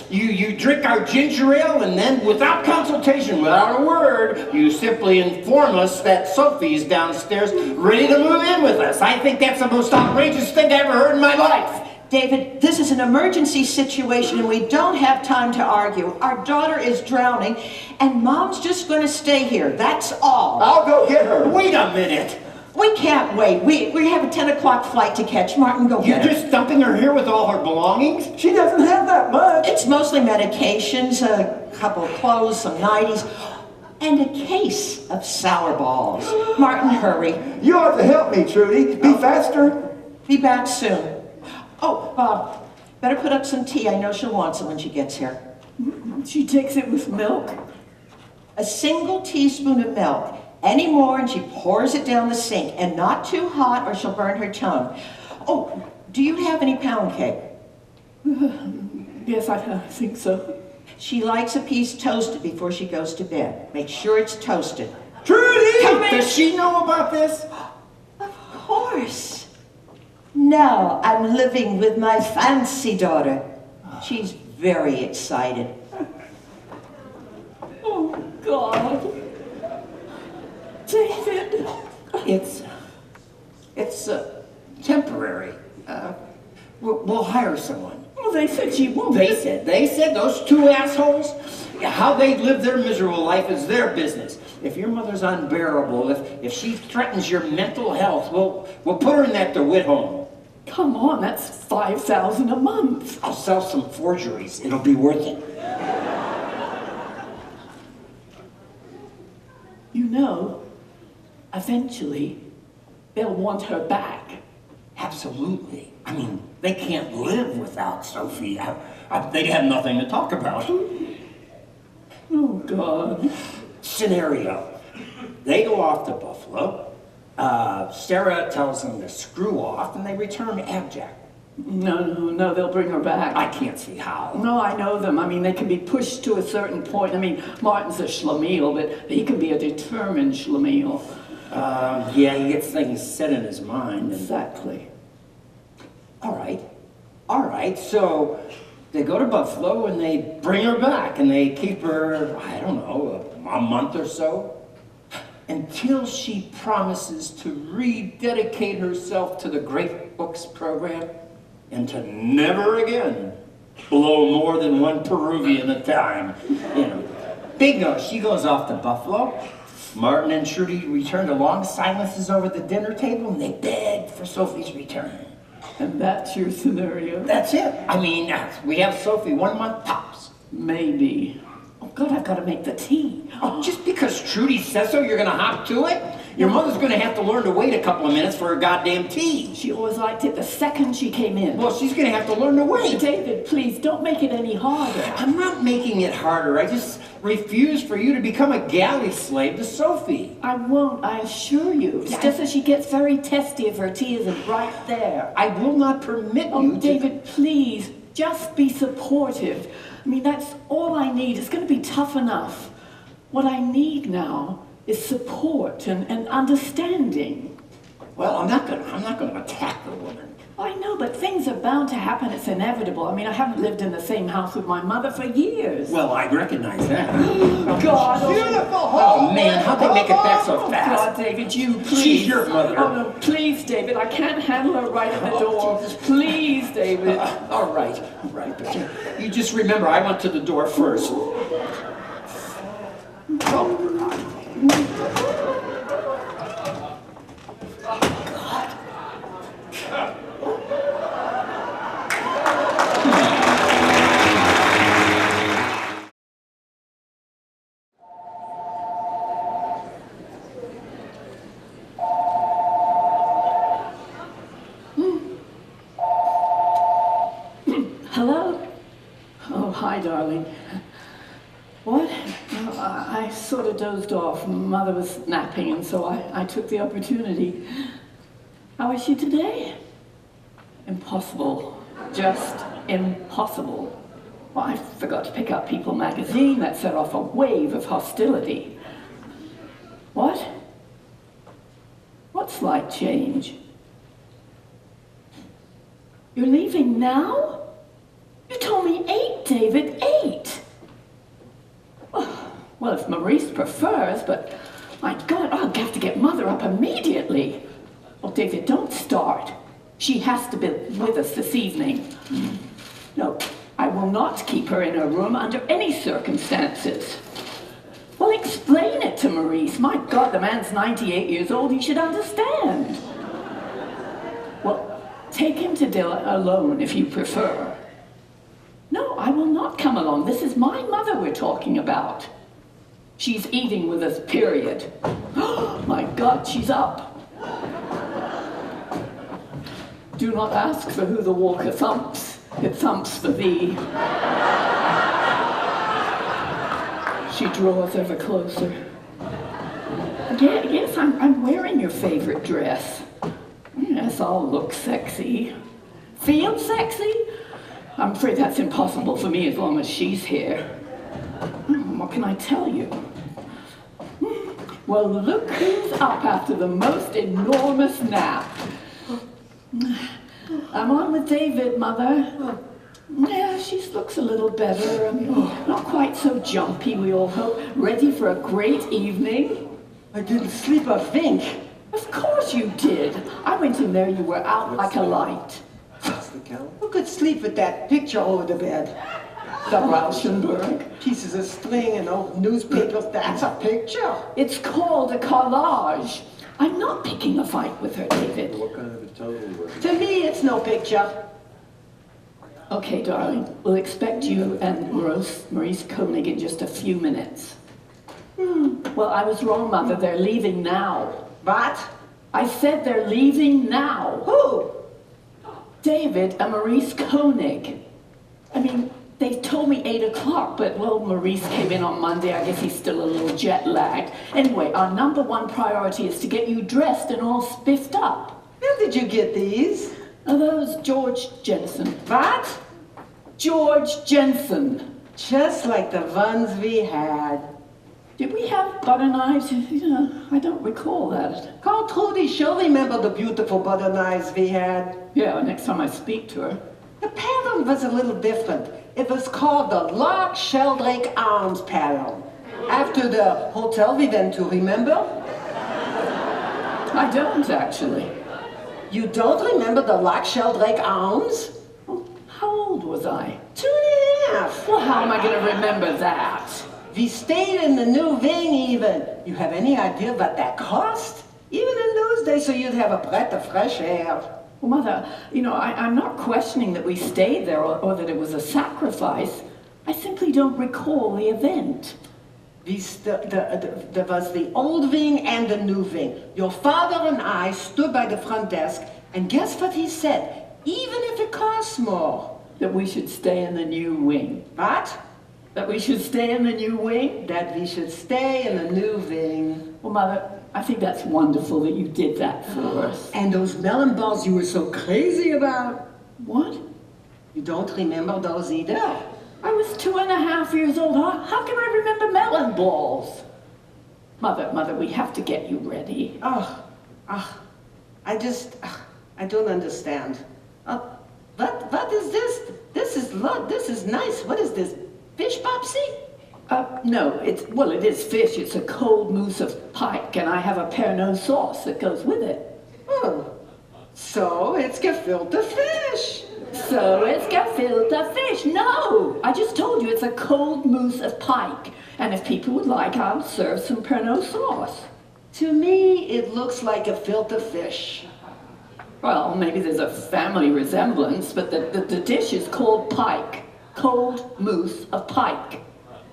You drink our ginger ale and then without consultation, without a word, you simply inform us that Sophie's downstairs ready to move in with us. I think that's the most outrageous thing I ever heard in my life.
David, this is an emergency situation and we don't have time to argue. Our daughter is drowning and Mom's just going to stay here. That's all.
I'll go get her.
Wait a minute.
We can't wait. We have a 10 o'clock flight to catch. Martin, go
You're
get her.
just dumping her here with all her belongings?
She doesn't have that much.
It's mostly medications, a couple of clothes, some nighties, and a case of sour balls. Martin, hurry.
You ought to help me, Trudy. Be faster.
Be back soon. Oh, Bob, better put up some tea. I know she'll want some when she gets here.
She takes it with milk.
A single teaspoon of milk. Any more and she pours it down the sink. And not too hot or she'll burn her tongue. Oh, do you have any pound cake?
Yes, I think so.
She likes a piece toasted before she goes to bed. Make sure it's toasted.
Trudy!
Come in.
Does she know about this?
Of course. Now I'm living with my fancy daughter. She's very excited.
Oh, God. David.
It's temporary. We'll hire someone.
Well, they said she won't.
They said those two assholes, how they live their miserable life is their business. If your mother's unbearable, if she threatens your mental health, we'll put her in that DeWitt home.
Come on, that's $5,000 a month.
I'll sell some forgeries. It'll be worth it.
You know, eventually, they'll want her back.
Absolutely. I mean, they can't live without Sophie. They'd have nothing to talk about.
Oh, God.
Scenario. They go off to Buffalo. Sarah tells them to screw off, and they return abject.
No, they'll bring her back.
I can't see how.
No, I know them. I mean, they can be pushed to a certain point. I mean, Martin's a schlemiel, but he can be a determined schlemiel.
Yeah, he gets things set in his mind.
Exactly.
All right, so they go to Buffalo and they bring her back and they keep her, I don't know, a month or so, until she promises to rededicate herself to the Great Books program and to never again blow more than one Peruvian at a time. You know, bingo, she goes off to Buffalo. Martin and Trudy return to long silences over the dinner table and they beg for Sophie's return.
And that's your scenario?
That's it. I mean, we have Sophie 1 month tops.
Maybe. Oh, God, I've got to make the tea.
Oh, just because Trudy says so, you're going to hop to it? Your mother's going to have to learn to wait a couple of minutes for her goddamn tea.
She always liked it the second she came in.
Well, she's going to have to learn to wait.
David, please, don't make it any harder.
I'm not making it harder. I just refuse for you to become a galley slave to Sophie.
I won't, I assure you. It's just that she gets very testy if her tea isn't right there.
I will not permit you to...
Oh, David, please, just be supportive. I mean, that's all I need. It's going to be tough enough. What I need now is support and understanding.
Well, I'm not going to attack the woman.
I know, but things are bound to happen. It's inevitable. I mean, I haven't lived in the same house with my mother for years.
Well, I recognize that.
God,
Beautiful
Oh, man, how'd they make it back so fast?
God, David, you please.
She's your mother.
Oh, no, please, David. I can't handle her right at the door. Please, David.
All right, but you just remember, I went to the door first.
Hello? Oh, hi, darling. What? Oh, I sort of dozed off. Mother was napping, and so I took the opportunity. How is she today? Impossible. Just impossible. Well, I forgot to pick up People magazine. That set off a wave of hostility. What? What slight change? You're leaving now? You told me 8, David, 8. Well, if Maurice prefers, but my God, I'll have to get Mother up immediately. Oh, David, don't start. She has to be with us this evening. No, I will not keep her in her room under any circumstances. Well, explain it to Maurice. My God, the man's 98 years old. He should understand. Well, take him to dinner alone if you prefer. No, I will not come along. This is my mother we're talking about. She's eating with us, period. Oh, my God, she's up. Do not ask for who the walker thumps. It thumps for thee. She draws ever closer. Yes, I'm wearing your favorite dress. Yes, I'll look sexy. Feel sexy? I'm afraid that's impossible for me as long as she's here. What can I tell you? Well, look who's up after the most enormous nap. I'm on with David, Mother. Yeah, she looks a little better. Not quite so jumpy, we all hope. Ready for a great evening.
I didn't sleep a wink.
Of course you did. I went in there, you were out like a light.
Who could sleep with that picture over the bed?
The Rauschenberg.
Pieces of string and old newspapers, that's a picture.
It's called a collage. I'm not picking a fight with her, David.
What kind of a total was it?
To me, it's no picture.
Okay, darling. We'll expect you and Maurice Koenig in just a few minutes. Well, I was wrong, Mother. They're leaving now.
What?
I said they're leaving now.
Who?
David and Maurice Koenig. I mean, they told me 8 o'clock, but, well, Maurice came in on Monday. I guess he's still a little jet-lagged. Anyway, our number 1 priority is to get you dressed and all spiffed up.
Where did you get these?
Are those George Jensen?
What?
George Jensen.
Just like the ones we had.
Did we have butter knives? I don't recall that.
Call Trudy, she'll remember the beautiful butter knives we had.
Yeah, next time I speak to her.
The pattern was a little different. It was called the Lock Sheldrake Arms pattern. After the hotel we went to, remember?
I don't, actually.
You don't remember the Lock Sheldrake Arms?
Well, how old was I?
2.5.
Well, how am I going to remember that?
We stayed in the new wing even. You have any idea what that cost? Even in those days, so you'd have a breath of fresh air.
Well, Mother, I'm not questioning that we stayed there or that it was a sacrifice. I simply don't recall the event.
There was the old wing and the new wing. Your father and I stood by the front desk, and guess what he said? Even if it costs more.
That we should stay in the new wing.
What?
That we should stay in the new wing?
That we should stay in the new wing.
Well, Mother, I think that's wonderful that you did that for us.
And those melon balls you were so crazy about.
What?
You don't remember those either?
I was 2.5 years old. How can I remember melon balls? Mother, we have to get you ready.
I don't understand. What is this? This is nice. What is this? Fish Popsy?
No, it is fish. It's a cold mousse of pike, and I have a Pernod sauce that goes with it.
Oh, so it's gefilte fish.
So it's gefilte fish. No, I just told you it's a cold mousse of pike. And if people would like, I'll serve some Pernod sauce.
To me, it looks like gefilte fish.
Well, maybe there's a family resemblance, but the dish is called pike. Cold mousse of pike.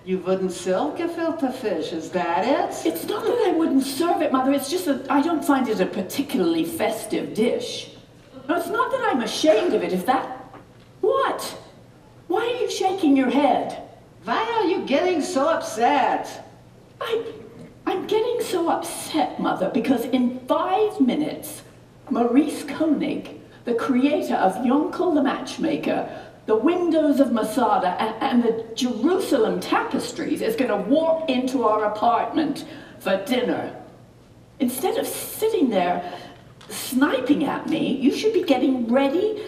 You wouldn't serve gefilte fish, is that it?
It's not that I wouldn't serve it, Mother. It's just that I don't find it a particularly festive dish. No, it's not that I'm ashamed of it. If that... What? Why are you shaking your head?
Why are you getting so upset?
I'm getting so upset, Mother, because in 5 minutes, Maurice Koenig, the creator of Yonkel the Matchmaker, the windows of Masada, and the Jerusalem tapestries, is going to walk into our apartment for dinner. Instead of sitting there sniping at me, you should be getting ready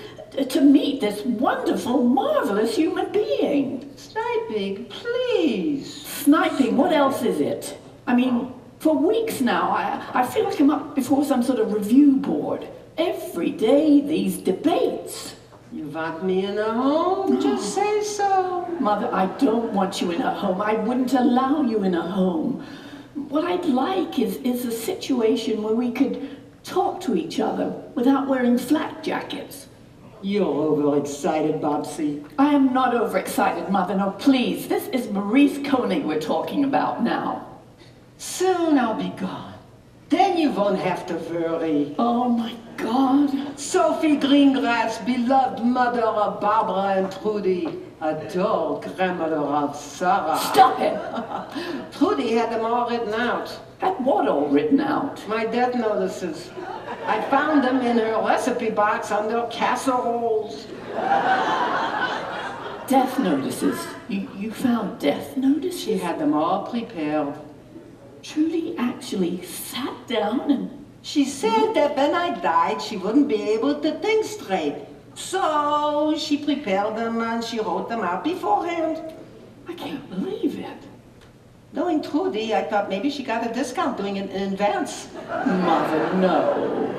to meet this wonderful, marvelous human being.
Sniping, please.
Sniping, what else is it? I mean, for weeks now, I feel like I'm up before some sort of review board. Every day, these debates.
You want me in a home? Just say so.
Mother, I don't want you in a home. I wouldn't allow you in a home. What I'd like is a situation where we could talk to each other without wearing flak jackets.
You're overexcited, Bobsy.
I am not overexcited, Mother. No, please. This is Maurice Koenig we're talking about now.
Soon I'll be gone. Then you won't have to worry.
Oh, my God.
Sophie Greengrass, beloved mother of Barbara and Trudy, adored grandmother of Sarah.
Stop it.
Trudy had them all written out.
Had what all written out?
My death notices. I found them in her recipe box under casseroles.
Death notices? You found death notices?
She had them all prepared.
Trudy actually sat down and...
She said that when I died, she wouldn't be able to think straight. So she prepared them and she wrote them out beforehand.
I can't believe it.
Knowing Trudy, I thought maybe she got a discount doing it in advance.
Mother, no.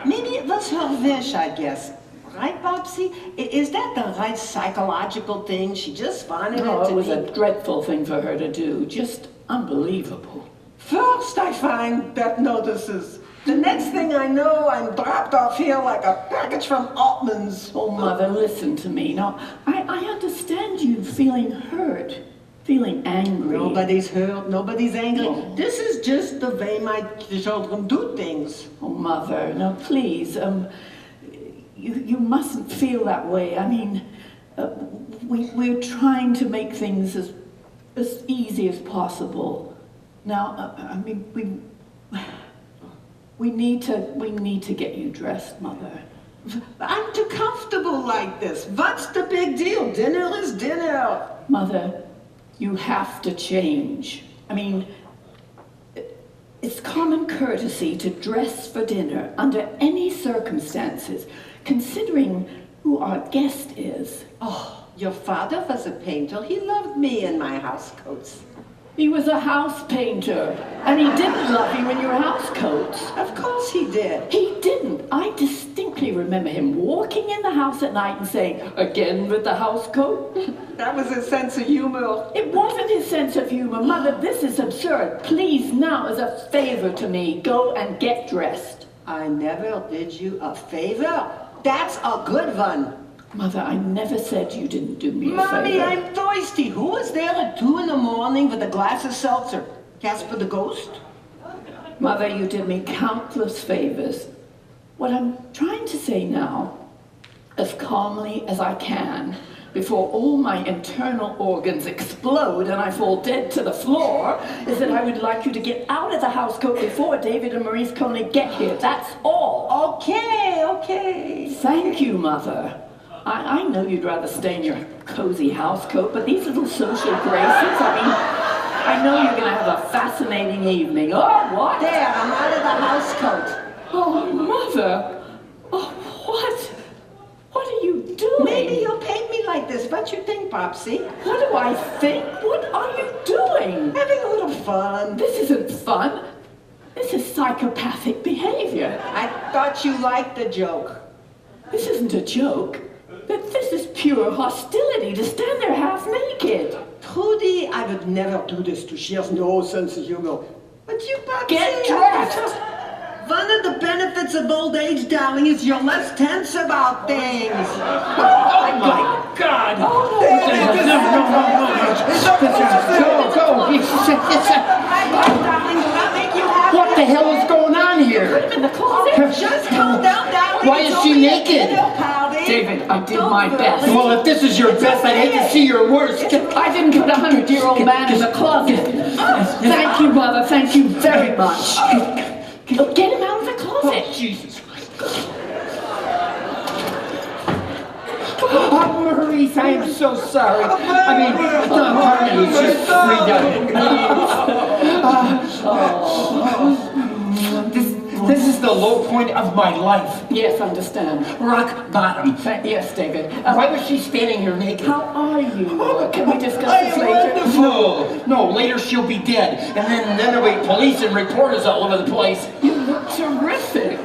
Maybe it was her wish, I guess. Right, Bobsy? Is that the right psychological thing? She just wanted
No,
it to
it was
be...
a dreadful thing for her to do. Just unbelievable.
First I find death notices. The next thing I know, I'm dropped off here like a package from Altman's.
Oh, Mother, listen to me. Now, I understand you feeling hurt, feeling angry.
Nobody's hurt, nobody's angry.
No.
This is just the way my children do things.
Oh, Mother, no, please, you mustn't feel that way. I mean, we're trying to make things as easy as possible. Now, I mean, we need to get you dressed, Mother.
I'm too comfortable like this. What's the big deal? Dinner is dinner.
Mother, you have to change. I mean, it's common courtesy to dress for dinner under any circumstances, considering who our guest is.
Oh, your father was a painter. He loved me and my house coats.
He was a house painter, and he didn't love you in your house coats.
Of course he did.
He didn't. I distinctly remember him walking in the house at night and saying, "Again with the house coat?"
That was his sense of humor.
It wasn't his sense of humor. Mother, this is absurd. Please, now, as a favor to me, go and get dressed.
I never did you a favor. That's a good one.
Mother, I never said you didn't do me a
Mommy,
favor.
I'm thirsty. Who was there at 2 a.m. with a glass of seltzer? Casper the Ghost?
Mother, you did me countless favors. What I'm trying to say now, as calmly as I can, before all my internal organs explode and I fall dead to the floor, is that I would like you to get out of the house coat before David and Maurice Koenig get here. That's all.
Okay.
Thank you, Mother. I know you'd rather stay in your cozy house coat, but these little social graces, I know you're going to have a fascinating evening. Oh, what?
There, I'm out of the house coat.
Oh, Mother. Oh, what? What are you doing?
Maybe you'll paint me like this. What you think, Popsy?
What do I think? What are you doing?
Having a little fun.
This isn't fun. This is psychopathic behavior.
I thought you liked the joke.
This isn't a joke. This is pure hostility to stand there half naked.
Trudy, I would never do this to. She has no sense of humor. But you, Popsy...
Get dressed!
One of the benefits of old age, darling, is you're less tense about things.
Oh my God!
Oh,
My darling, will that make you happy?
What the hell is going on here?
in the closet.
Just calm down, darling.
Why is she naked?
David, I did my best.
Well, if this is your best, I'd hate to see your worst.
I didn't put a 100-year-old man in the closet. Thank you, Mother. Thank you very much. Get him out of the closet.
Jesus Christ. Maurice, I am so sorry. I mean, the apartment was just redone. This is the low point of my life.
Yes, understand.
Rock bottom.
Yes, David.
Why was she standing here naked?
How are you? Can we discuss this later?
No, later she'll be dead. And then there'll be police and reporters all over the place.
You look terrific.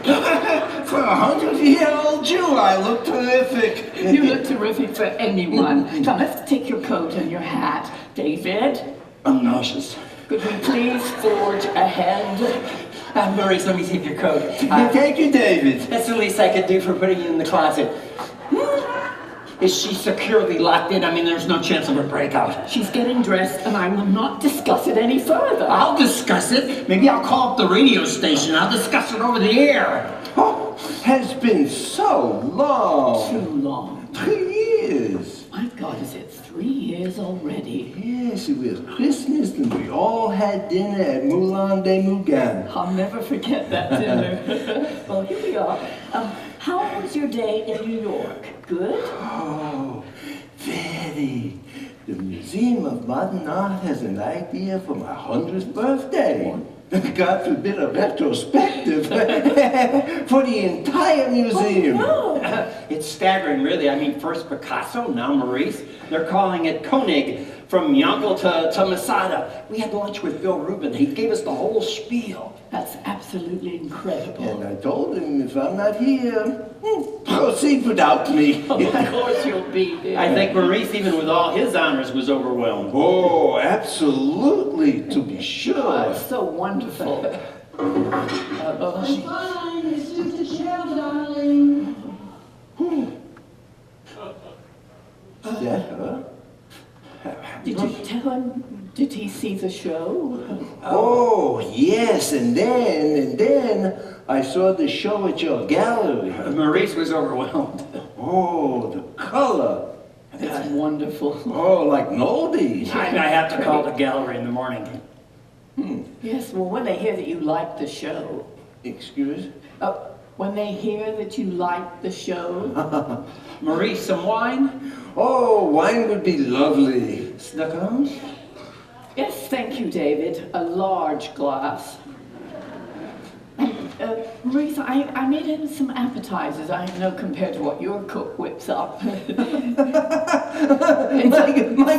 For a 100-year-old Jew, I look terrific.
You look terrific for anyone. Now, let's take your coat and your hat. David,
I'm nauseous.
could we please forge ahead?
Maurice, let me take your coat.
Thank you, David.
That's the least I could do for putting you in the closet. Is she securely locked in? I mean, there's no chance of a breakout.
She's getting dressed, and I will not discuss it any further.
I'll discuss it. Maybe I'll call up the radio station. I'll discuss it over the air.
Oh, has been so long.
Too long.
3 years.
My God, is it 3 years already?
Yes, it was Christmas and we all had dinner at Moulin de Mougan.
I'll never forget that dinner. Well, here we are. How was your day in New York? Good?
Oh, very. The Museum of Modern Art has an idea for my 100th birthday. God forbid a retrospective for the entire museum.
Oh, no.
It's staggering, really. I mean, first Picasso, now Maurice. They're calling it Koenig, from Yankel to Masada. We had lunch with Bill Rubin. He gave us the whole spiel.
That's absolutely incredible.
And I told him if I'm not here, proceed without me.
Of course you'll be there.
I think Maurice, even with all his honors, was overwhelmed.
Oh, absolutely, to be
Oh,
sure.
it's so wonderful.
Fine, it's just a shell, darling.
Is that her?
Did you tell him? Did he see the show?
Oh, yes, and then I saw the show at your gallery.
Maurice was overwhelmed.
Oh, the color.
It's wonderful.
Oh, like oldies.
I have to call the gallery in the morning.
Yes, well, when they hear that you like the show,
Excuse?
when they hear that you like the show,
Maurice, some wine?
Oh, wine would be lovely.
Snuggums?
yes, thank you, David. A large glass. Maurice, I made him some appetizers. I know compared to what your cook whips up.
My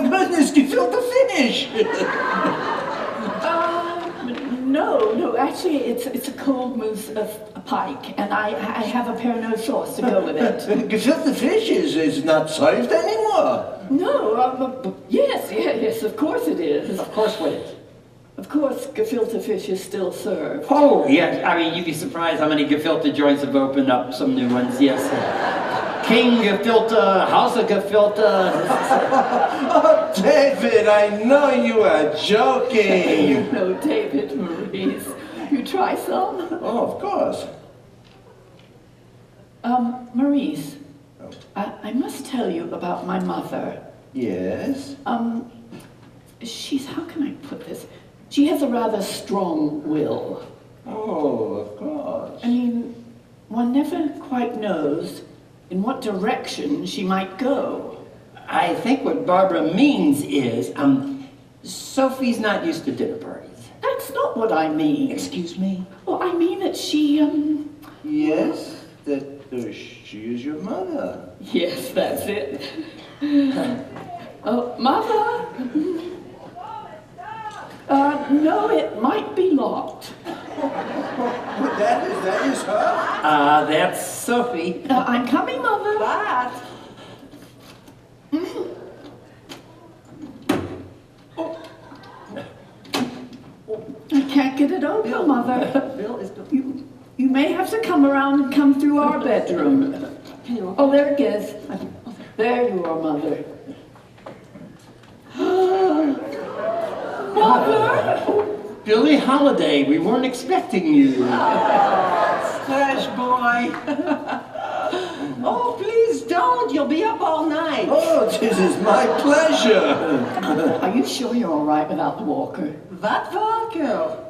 goodness, you filled the finish.
No, actually, it's a cold mousse of a pike, and I have a Pernod sauce to go with it.
Gefilte fish is not served anymore.
No, yes, of course it is.
Of course, wait.
Of course, gefilte fish is still served.
Oh, yes. I mean, you'd be surprised how many gefilte joints have opened up. Some new ones, yes. King gefilte, House of gefilte.
Oh, David, I know you are joking.
You know, David, Maurice. You try some?
Oh, of course.
Maurice, I must tell you about my mother.
Yes?
She's, how can I put this? She has a rather strong will.
Oh, of course.
I mean, one never quite knows in what direction she might go.
I think what Barbara means is, Sophie's not used to dinner parties.
That's not what I mean.
Excuse me?
Well, I mean that she,
Yes, that she is your mother.
Yes, that's it. Oh, Mother? No, it might be locked.
That is her?
That's Sophie.
I'm coming, Mother.
But
I can't get it open, Mother.
Bill is
You may have to come around and come through our bedroom. Oh, there it is. There you are, Mother. Mother!
Billie Holiday, we weren't expecting you.
Fresh boy. Oh, please don't. You'll be up all night.
Oh, this is my pleasure.
Are you sure you're all right without the walker?
What walker?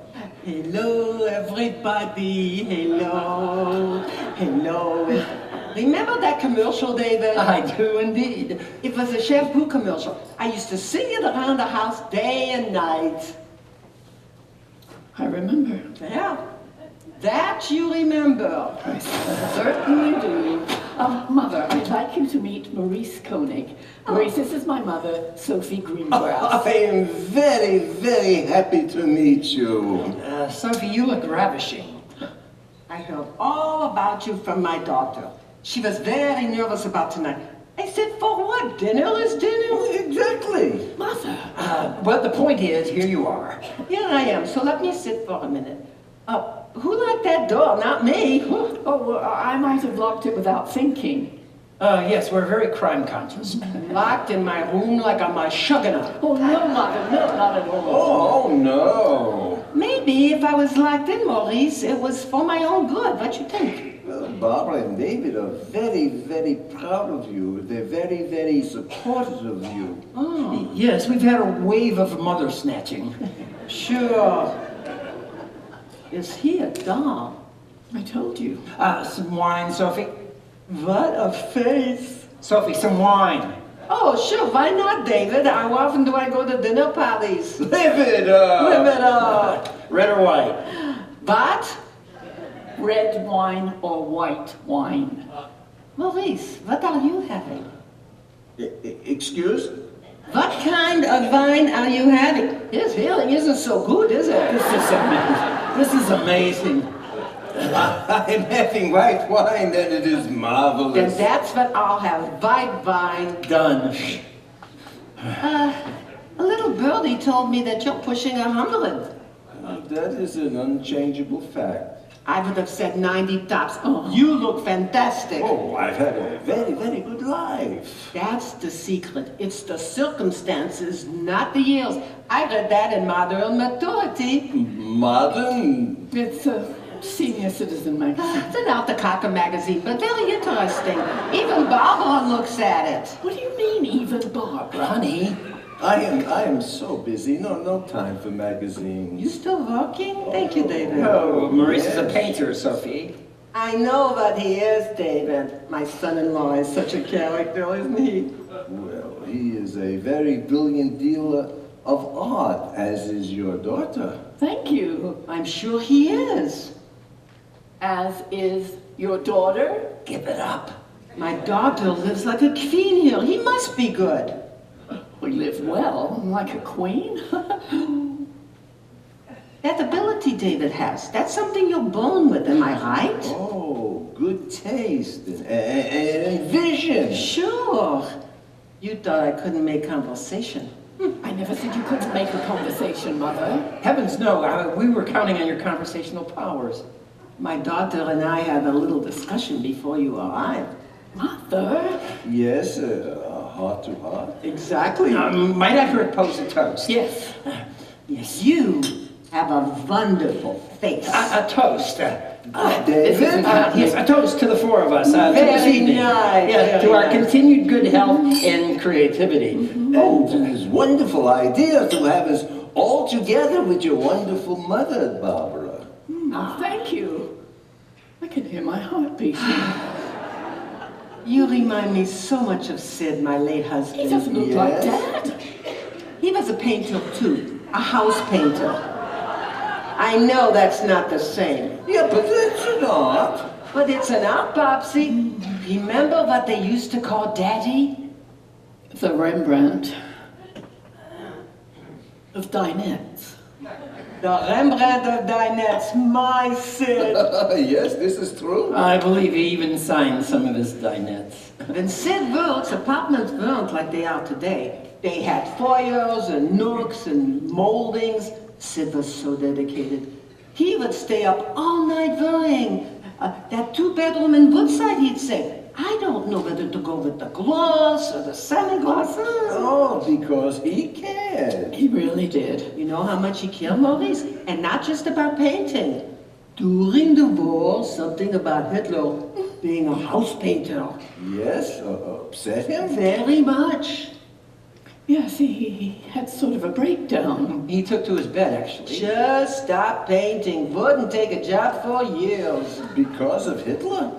Hello, everybody. Hello. Hello.
Remember that commercial, David?
I do indeed.
It was a shampoo commercial. I used to sing it around the house day and night.
I remember.
Yeah, that you remember.
I certainly do. Mother, I'd like you to meet Maurice Koenig. Maurice, this is my mother, Sophie Greengrass.
I am very, very happy to meet you.
Sophie, you look ravishing.
I heard all about you from my daughter. She was very nervous about tonight. I said, for what? Dinner is dinner?
Exactly.
Mother!
But the point is, here you are.
Here I am, so let me sit for a minute. Who locked that door? Not me.
Oh, well, I might have locked it without thinking.
Yes, we're very crime conscious.
Locked in my room like a mashugana.
Oh, no, Mother, no, not at all.
Oh, no.
Maybe if I was locked in, Maurice, it was for my own good. What you think?
Well, Barbara and David are very, very proud of you. They're very, very supportive of you.
Oh,
Yes, we've had a wave of mother snatching.
sure. Is he a doll?
I told you.
Some wine, Sophie?
What a face.
Sophie, some wine.
Oh, sure, why not, David? How often do I go to dinner parties?
Live it up!
Live it up.
Red or white?
But,
Red wine or white wine?
Maurice, what are you having?
Excuse?
What kind of wine are you having? His hearing isn't so good, is it?
This is amazing.
I'm having white wine and it is marvelous.
Then that's what I'll have, white wine.
Done.
A little birdie told me that you're pushing 100.
That is an unchangeable fact.
I would have said 90 tops. You look fantastic.
Oh, I've had a very, very good life.
That's the secret. It's the circumstances, not the years. I read that in Modern Maturity.
Modern?
It's a senior citizen magazine.
It's an out-the-cocker magazine, but very interesting. Even Barbara looks at it.
What do you mean, even Barbara?
Honey.
I am so busy. No time for
You
magazines.
still working? Thank you, David.
Oh, Maurice is a painter, Sophie.
I know what he is, David. My son-in-law is such a character, isn't he?
Well, he is a very brilliant dealer of art, as is your daughter.
Thank you.
I'm sure he is.
As is your daughter?
Give it up.
My daughter lives like a queen here. He must be good.
We live well, like a queen.
That ability David has, that's something you're born with, am I right?
Oh, good taste and vision.
Sure. You thought I couldn't make conversation.
I never said you couldn't make a conversation, Mother.
Heavens no, we were counting on your conversational powers.
My daughter and I had a little discussion before you arrived.
Mother?
Yes, heart to heart.
Exactly.
Might I propose a toast?
Yes.
Yes.
You have a wonderful face.
A toast.
David?
Yes, a toast to the four of us. To this
Very
evening.
nice,
Yeah,
very
to our
nice.
continued good health and creativity.
Oh, it is a wonderful idea to have us all together with your wonderful mother, Barbara.
Oh, thank you. I can hear my heart beating.
You remind me so much of Sid, my late husband.
He doesn't look like
Yes.
Dad.
He was a painter too, a house painter. I know that's not the same,
Yeah, but that's an art.
but it's an art, Popsy. Remember what they used to call Daddy?
The Rembrandt of Dinettes.
The Rembrandt of Dinettes, my Sid.
Yes, this is true.
I believe he even signed some of his dinettes.
When Sid works, apartments weren't like they are today. They had foyers and nooks and moldings. Sid was so dedicated. He would stay up all night worrying. That two-bedroom in Woodside, he'd say, I don't know whether to go with the gloss or the semi-gloss.
Oh, because he cared.
He really did.
You know how much he cared, Maurice? And not just about painting. During the war, something about Hitler being a house painter.
Yes, upset him?
Very much.
Yes, he had sort of a breakdown.
He took to his bed, actually.
Just stop painting. Wouldn't take a job for years.
Because of Hitler?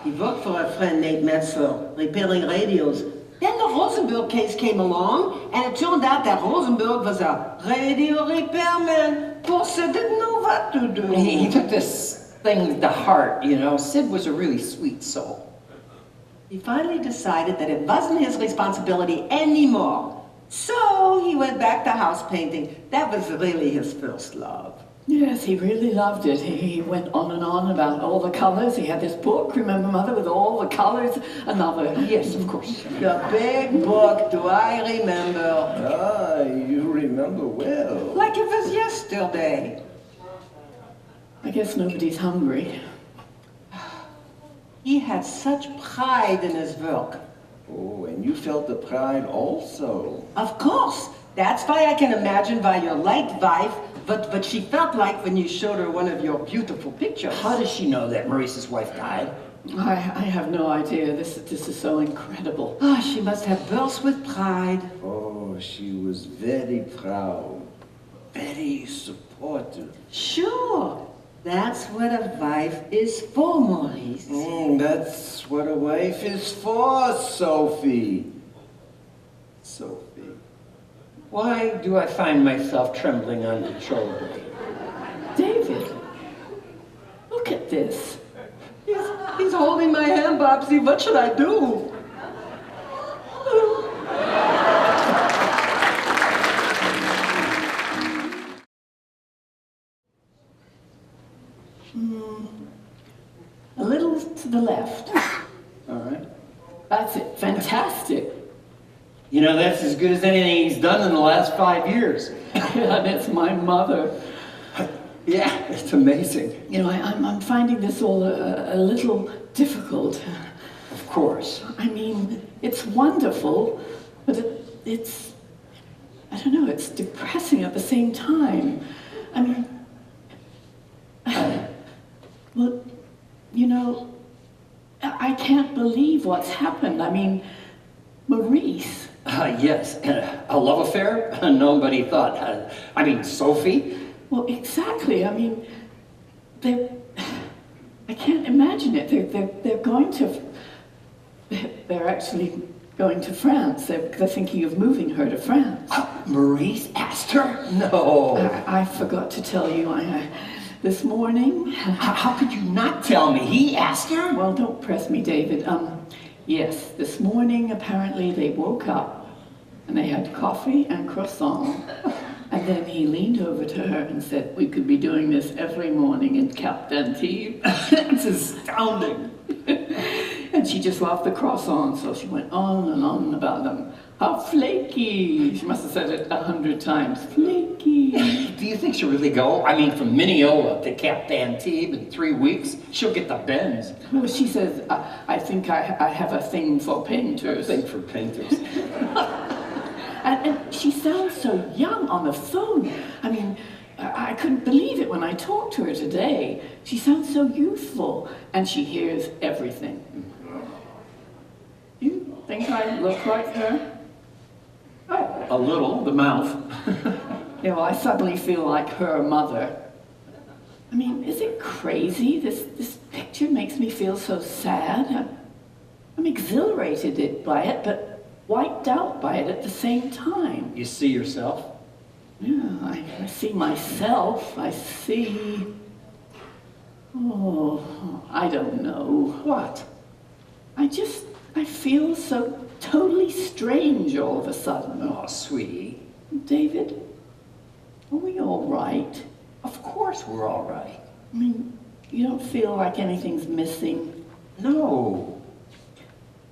He worked for a friend named Metzler, repairing radios. Then the Rosenberg case came along, and it turned out that Rosenberg was a radio repairman. Poor Sid didn't know what to do.
He took this thing to heart, you know. Sid was a really sweet soul.
He finally decided that it wasn't his responsibility anymore. So he went back to house painting. That was really his first love.
Yes, he really loved it. He went on and on about all the colors. He had this book, remember, Mother, with all the colors. Another.
Yes, of course.
The big book, do I remember?
Ah, you remember well.
Like it was yesterday.
I guess nobody's hungry.
He had such pride in his work.
Oh, and you felt the pride also.
Of course. That's why I can imagine why your light wife, what she felt like when you showed her one of your beautiful pictures.
How does she know that Maurice's wife died?
I have no idea. This is so incredible.
Ah, she must have burst with pride.
Oh, she was very proud, very supportive.
Sure. That's what a wife is for, Maurice.
That's what a wife is for, Sophie. Sophie.
Why do I find myself trembling uncontrollably?
David, look at this.
He's holding my hand, Bobsy. What should I do?
A little to the left.
All right.
That's it. Fantastic.
You know, that's as good as anything he's done in the last 5 years.
And it's my mother.
Yeah, it's amazing.
You know, I'm finding this all a little difficult.
Of course.
I mean, it's wonderful, but it's, I don't know, it's depressing at the same time. I mean, well, you know, I can't believe what's happened. I mean, Maurice.
Yes, a love affair? Nobody thought. I mean, Sophie?
Well, exactly. I mean, I can't imagine it. They're going to, they're actually going to France. They're thinking of moving her to France.
Maurice asked her? No.
I forgot to tell you, this morning.
How could you not tell me? He asked her?
Well, don't press me, David. Yes, this morning apparently they woke up and they had coffee and croissant. And then he leaned over to her and said, "We could be doing this every morning in Cap d'Antibes."
It's astounding.
And she just loved the croissant, so she went on and on about them. How flaky! She must have said it 100 times. Flaky.
Do you think she'll really go? I mean, from Mineola to Cap d'Antibes in 3 weeks, she'll get the bends.
No, she says, I think I have a thing for painters.
Thing for painters.
And she sounds so young on the phone. I mean, I couldn't believe it when I talked to her today. She sounds so youthful, and she hears everything. You think I look like her? Oh.
A little, the mouth.
You know, I suddenly feel like her mother. I mean, is it crazy? This picture makes me feel so sad. I'm exhilarated by it, but wiped out by it at the same time.
You see yourself?
Yeah, I see myself. I see... Oh, I don't know.
What?
I feel so totally strange all of a sudden.
Oh, sweetie.
David, are we all right?
Of course we're all right.
I mean, you don't feel like anything's missing?
No.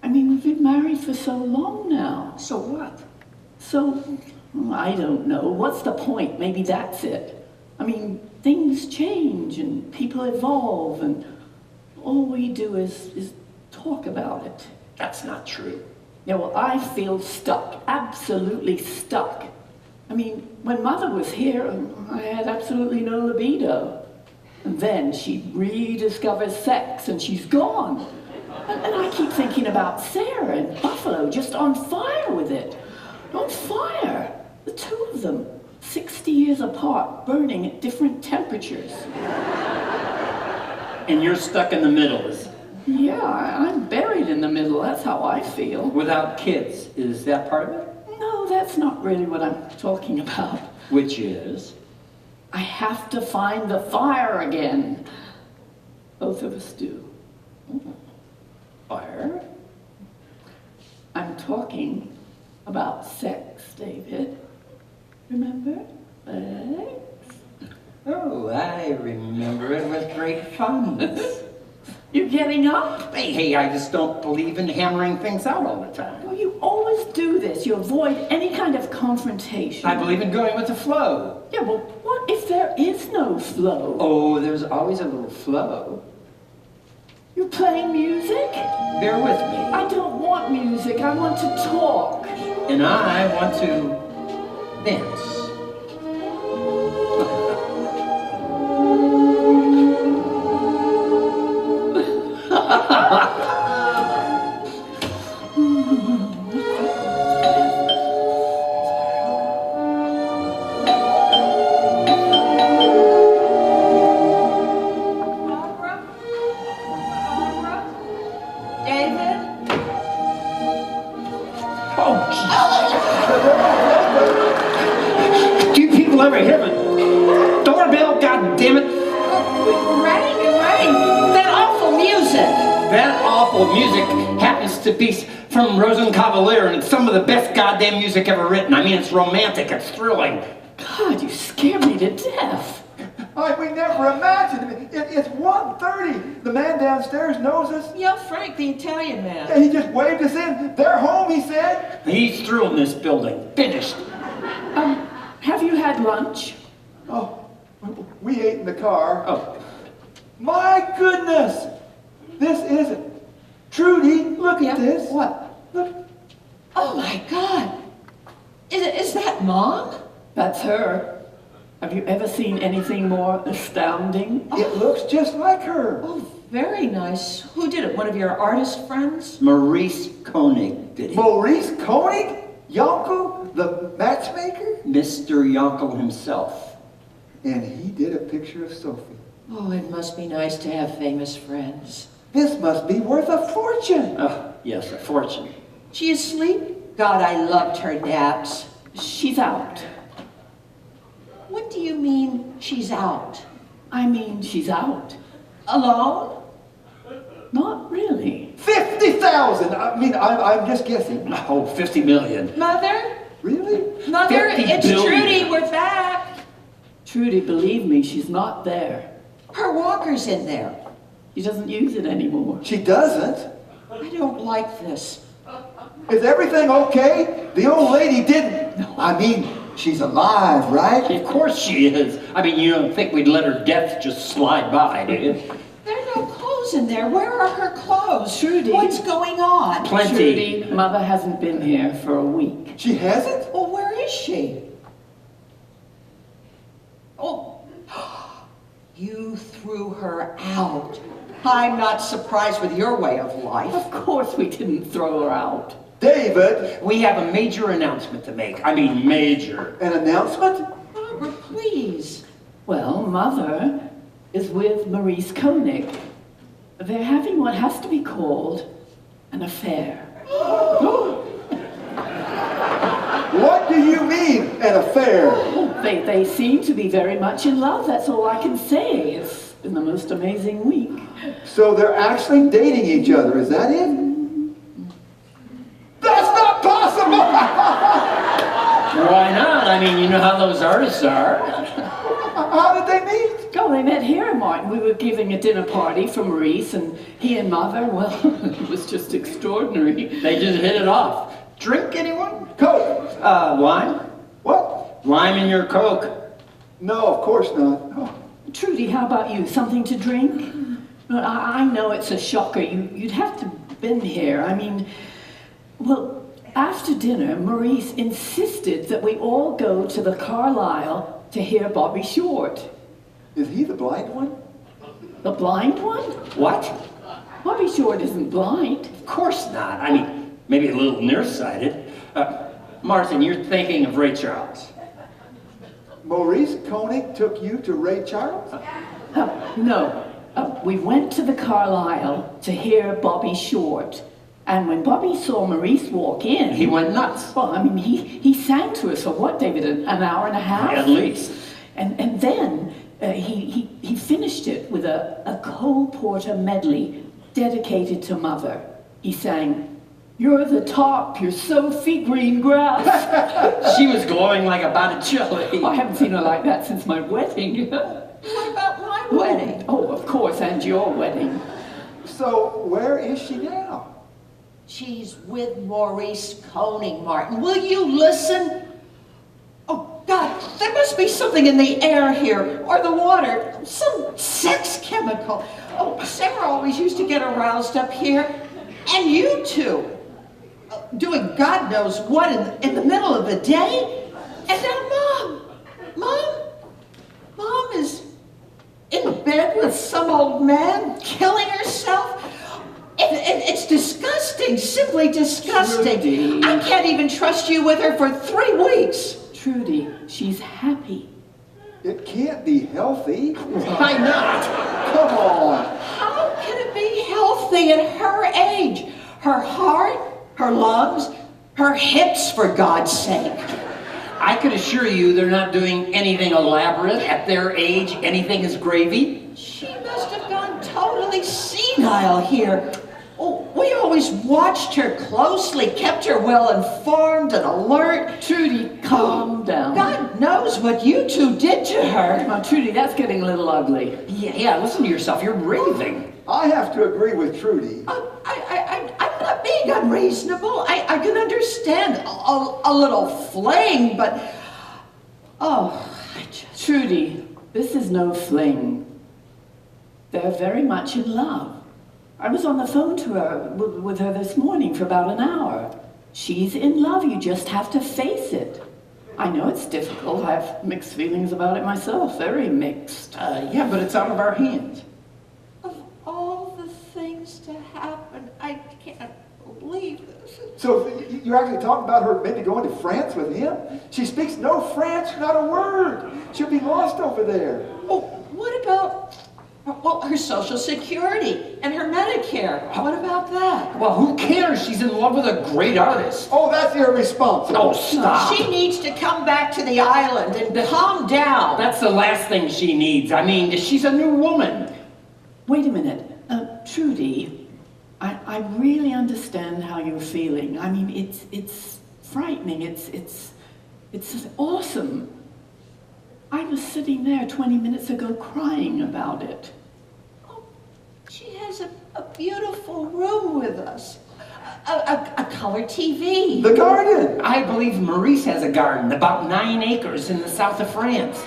I mean, we've been married for so long now.
So what?
So, I don't know. What's the point? Maybe that's it. I mean, things change and people evolve and all we do is talk about it.
That's not true.
Yeah, well, I feel stuck, absolutely stuck. I mean, when Mother was here, I had absolutely no libido. And then she rediscovers sex and she's gone. And I keep thinking about Sarah and Buffalo, just on fire with it. On fire. The two of them, 60 years apart, burning at different temperatures.
And you're stuck in the middle.
Yeah, I'm buried in the middle. That's how I feel.
Without kids, is that part of it?
No, that's not really what I'm talking about.
Which is?
I have to find the fire again. Both of us do.
Fire?
I'm talking about sex, David. Remember? Sex?
Oh, I remember it with great fondness.
You getting up?
Hey, I just don't believe in hammering things out all the time.
Well, you always do this. You avoid any kind of confrontation.
I believe in going with the flow.
Yeah, well, what if there is no flow?
Oh, there's always a little flow.
You're playing music?
Bear with me.
I don't want music. I want to talk.
And I want to dance. Do you people ever hear the doorbell? God damn it!
Right. That awful music.
That awful music happens to be from Rosenkavalier, and it's some of the best goddamn music ever written. I mean, it's romantic, it's thrilling.
God, you scare me to death.
We never imagined. It's 1:30. The man downstairs knows us.
Yeah, Frank, the Italian man.
And he just waved us in. They're home, he said.
He's through in this building. Finished.
Have you had lunch?
Oh, we ate in the car.
Oh,
My goodness! This isn't. Trudy, look at this.
What?
Look.
Oh my God. Is that Mom?
That's her. Have you ever seen anything more astounding?
It looks just like her.
Oh, very nice. Who did it? One of your artist friends?
Maurice Koenig did it.
Maurice Koenig? Yonkel, the matchmaker?
Mr. Yonkel himself.
And he did a picture of Sophie.
Oh, it must be nice to have famous friends.
This must be worth a fortune.
Oh, yes, a fortune.
She asleep? God, I loved her naps.
She's out.
What do you mean she's out?
I mean, she's out.
Alone?
Not really.
50,000! I mean, I'm just guessing.
Oh, 50 million.
Mother?
Really?
Mother,
50
it's
billion.
Trudy, we're back.
Trudy, believe me, she's not there.
Her walker's in there.
She doesn't use it anymore.
She doesn't?
I don't like this.
Is everything okay? The old lady didn't. I mean, she's alive, right?
Of course she is. I mean, you don't think we'd let her death just slide by, do you?
There are no clothes in there. Where are her clothes?
Trudy.
What's going on?
Plenty.
Trudy, Mother hasn't been here for a week.
She hasn't?
Well, where is she? Oh, you threw her out. I'm not surprised with your way of life.
Of course we didn't throw her out.
David,
We have a major announcement to make. I mean, major.
an announcement?
Barbara, please.
Well, Mother is with Maurice Koenig. They're having what has to be called an affair.
What do you mean, an affair?
They seem to be very much in love, that's all I can say. It's been the most amazing week.
So they're actually dating each other, is that it? That's not possible!
Why not? I mean, you know how those artists are.
How did they meet?
Oh, they met here, Martin. We were giving a dinner party for Maurice, and he and Mother, well, it was just extraordinary.
They just hit it off. Drink, anyone?
Coke.
Lime?
What?
Lime in your Coke.
No, of course not. Oh.
Trudy, how about you? Something to drink? Well, I know it's a shocker. You'd have to have been here. I mean, well, after dinner, Maurice insisted that we all go to the Carlisle to hear Bobby Short.
Is he the blind one?
The blind one?
What?
Bobby Short isn't blind.
Of course not. I mean, maybe a little nearsighted. Martin, you're thinking of Ray Charles.
Maurice Koenig took you to Ray Charles?
No, We went to the Carlisle to hear Bobby Short. And when Bobby saw Maurice walk in...
He went nuts.
Well, I mean, he sang to us for what, David, an hour and a half?
At least.
And then he finished it with a Cole Porter medley dedicated to Mother. He sang, "You're the top, you're Sophie Greengrass."
She was glowing like a Botticelli.
I haven't seen her like that since my wedding.
What about my wedding?
Oh, of course, and your wedding.
So where is she now?
She's with Maurice Koenig, Martin. Will you listen? Oh, God, there must be something in the air here, or the water, some sex chemical. Oh, Sarah always used to get aroused up here, and you two, doing God knows what in the middle of the day. And now Mom is in bed with some old man, killing herself. It's disgusting, simply disgusting.
Trudy.
I can't even trust you with her for 3 weeks.
Trudy, she's happy.
It can't be healthy.
Why not?
Come on.
How can it be healthy at her age? Her heart, her lungs, her hips, for God's sake.
I can assure you they're not doing anything elaborate. At their age, anything is gravy.
She must have gone totally senile here. Oh, we always watched her closely, kept her well informed and alert.
Trudy, calm down.
God knows what you two did to her.
Now, Trudy, that's getting a little ugly.
Yeah, listen to yourself. You're raving.
I have to agree with Trudy.
I'm not being unreasonable. I can understand a little fling, but...
Trudy, this is no fling. They're very much in love. I was on the phone to her with her this morning for about an hour. She's in love. You just have to face it. I know it's difficult. I have mixed feelings about it myself. Very mixed.
Yeah, but it's out of our hands.
Of all the things to happen, I can't believe this.
So you're actually talking about her maybe going to France with him? She speaks no French, not a word. She'll be lost over there.
Oh, what about... Well, her Social Security and her Medicare. What about that?
Well, who cares? She's in love with a great artist.
Oh, that's irresponsible.
Oh, stop.
She needs to come back to the island and calm down.
That's the last thing she needs. I mean, she's a new woman.
Wait a minute. Trudy, I really understand how you're feeling. I mean, it's frightening. It's awesome. I was sitting there 20 minutes ago crying about it.
Oh, she has a beautiful room with us. A color TV.
The garden.
I believe Maurice has a garden, about 9 acres in the south of France.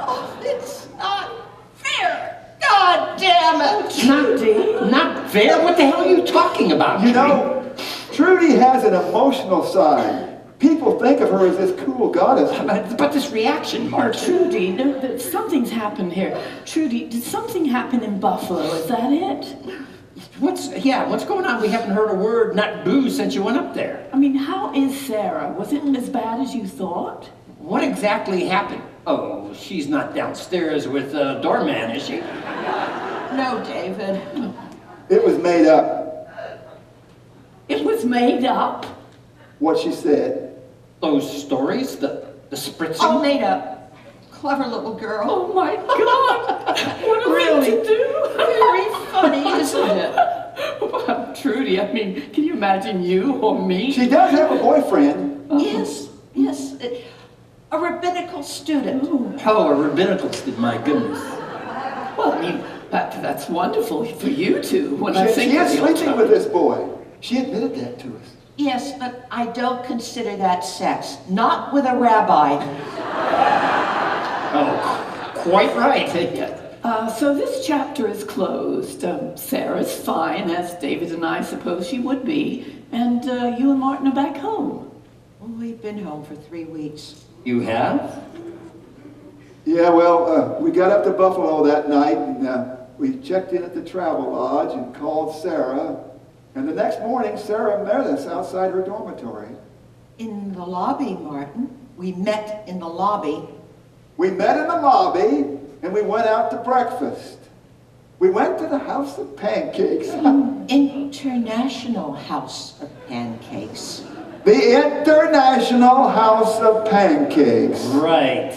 Oh, it's not fair. God damn it.
Not fair? What the hell are you talking about?
You know, Trudy has an emotional side. People think of her as this cool goddess.
But this reaction, Martin.
Trudy, no, something's happened here. Trudy, did something happen in Buffalo? Is that it?
What's going on? We haven't heard a word, not boo, since you went up there.
I mean, how is Sarah? Was it as bad as you thought?
What exactly happened? Oh, she's not downstairs with the doorman, is she?
No, David.
It was made up,
It was made up.
what she said.
Those stories, the spritzing.
All made up. Clever little girl.
Oh my God! What are we to do?
Very funny, isn't it?
Well, Trudy, I mean, can you imagine you or me?
She does have a boyfriend.
Yes. A rabbinical student.
Oh, a rabbinical student, my goodness.
Well, I mean, that's wonderful for you two. When I
She
think
is
of the
sleeping with this boy. She admitted that to us.
Yes, but I don't consider that sex. Not with a rabbi.
Oh, quite right.
So this chapter is closed. Sarah's fine, as David and I suppose she would be, and you and Martin are back home.
We've been home for 3 weeks.
You have?
Yeah, well, we got up to Buffalo that night, and we checked in at the travel lodge and called Sarah. And the next morning, Sarah met us outside her dormitory.
In the lobby, Martin. We met in the lobby.
We met in the lobby, and we went out to breakfast. We went to the House of Pancakes.
International House of Pancakes.
The International House of Pancakes.
Right.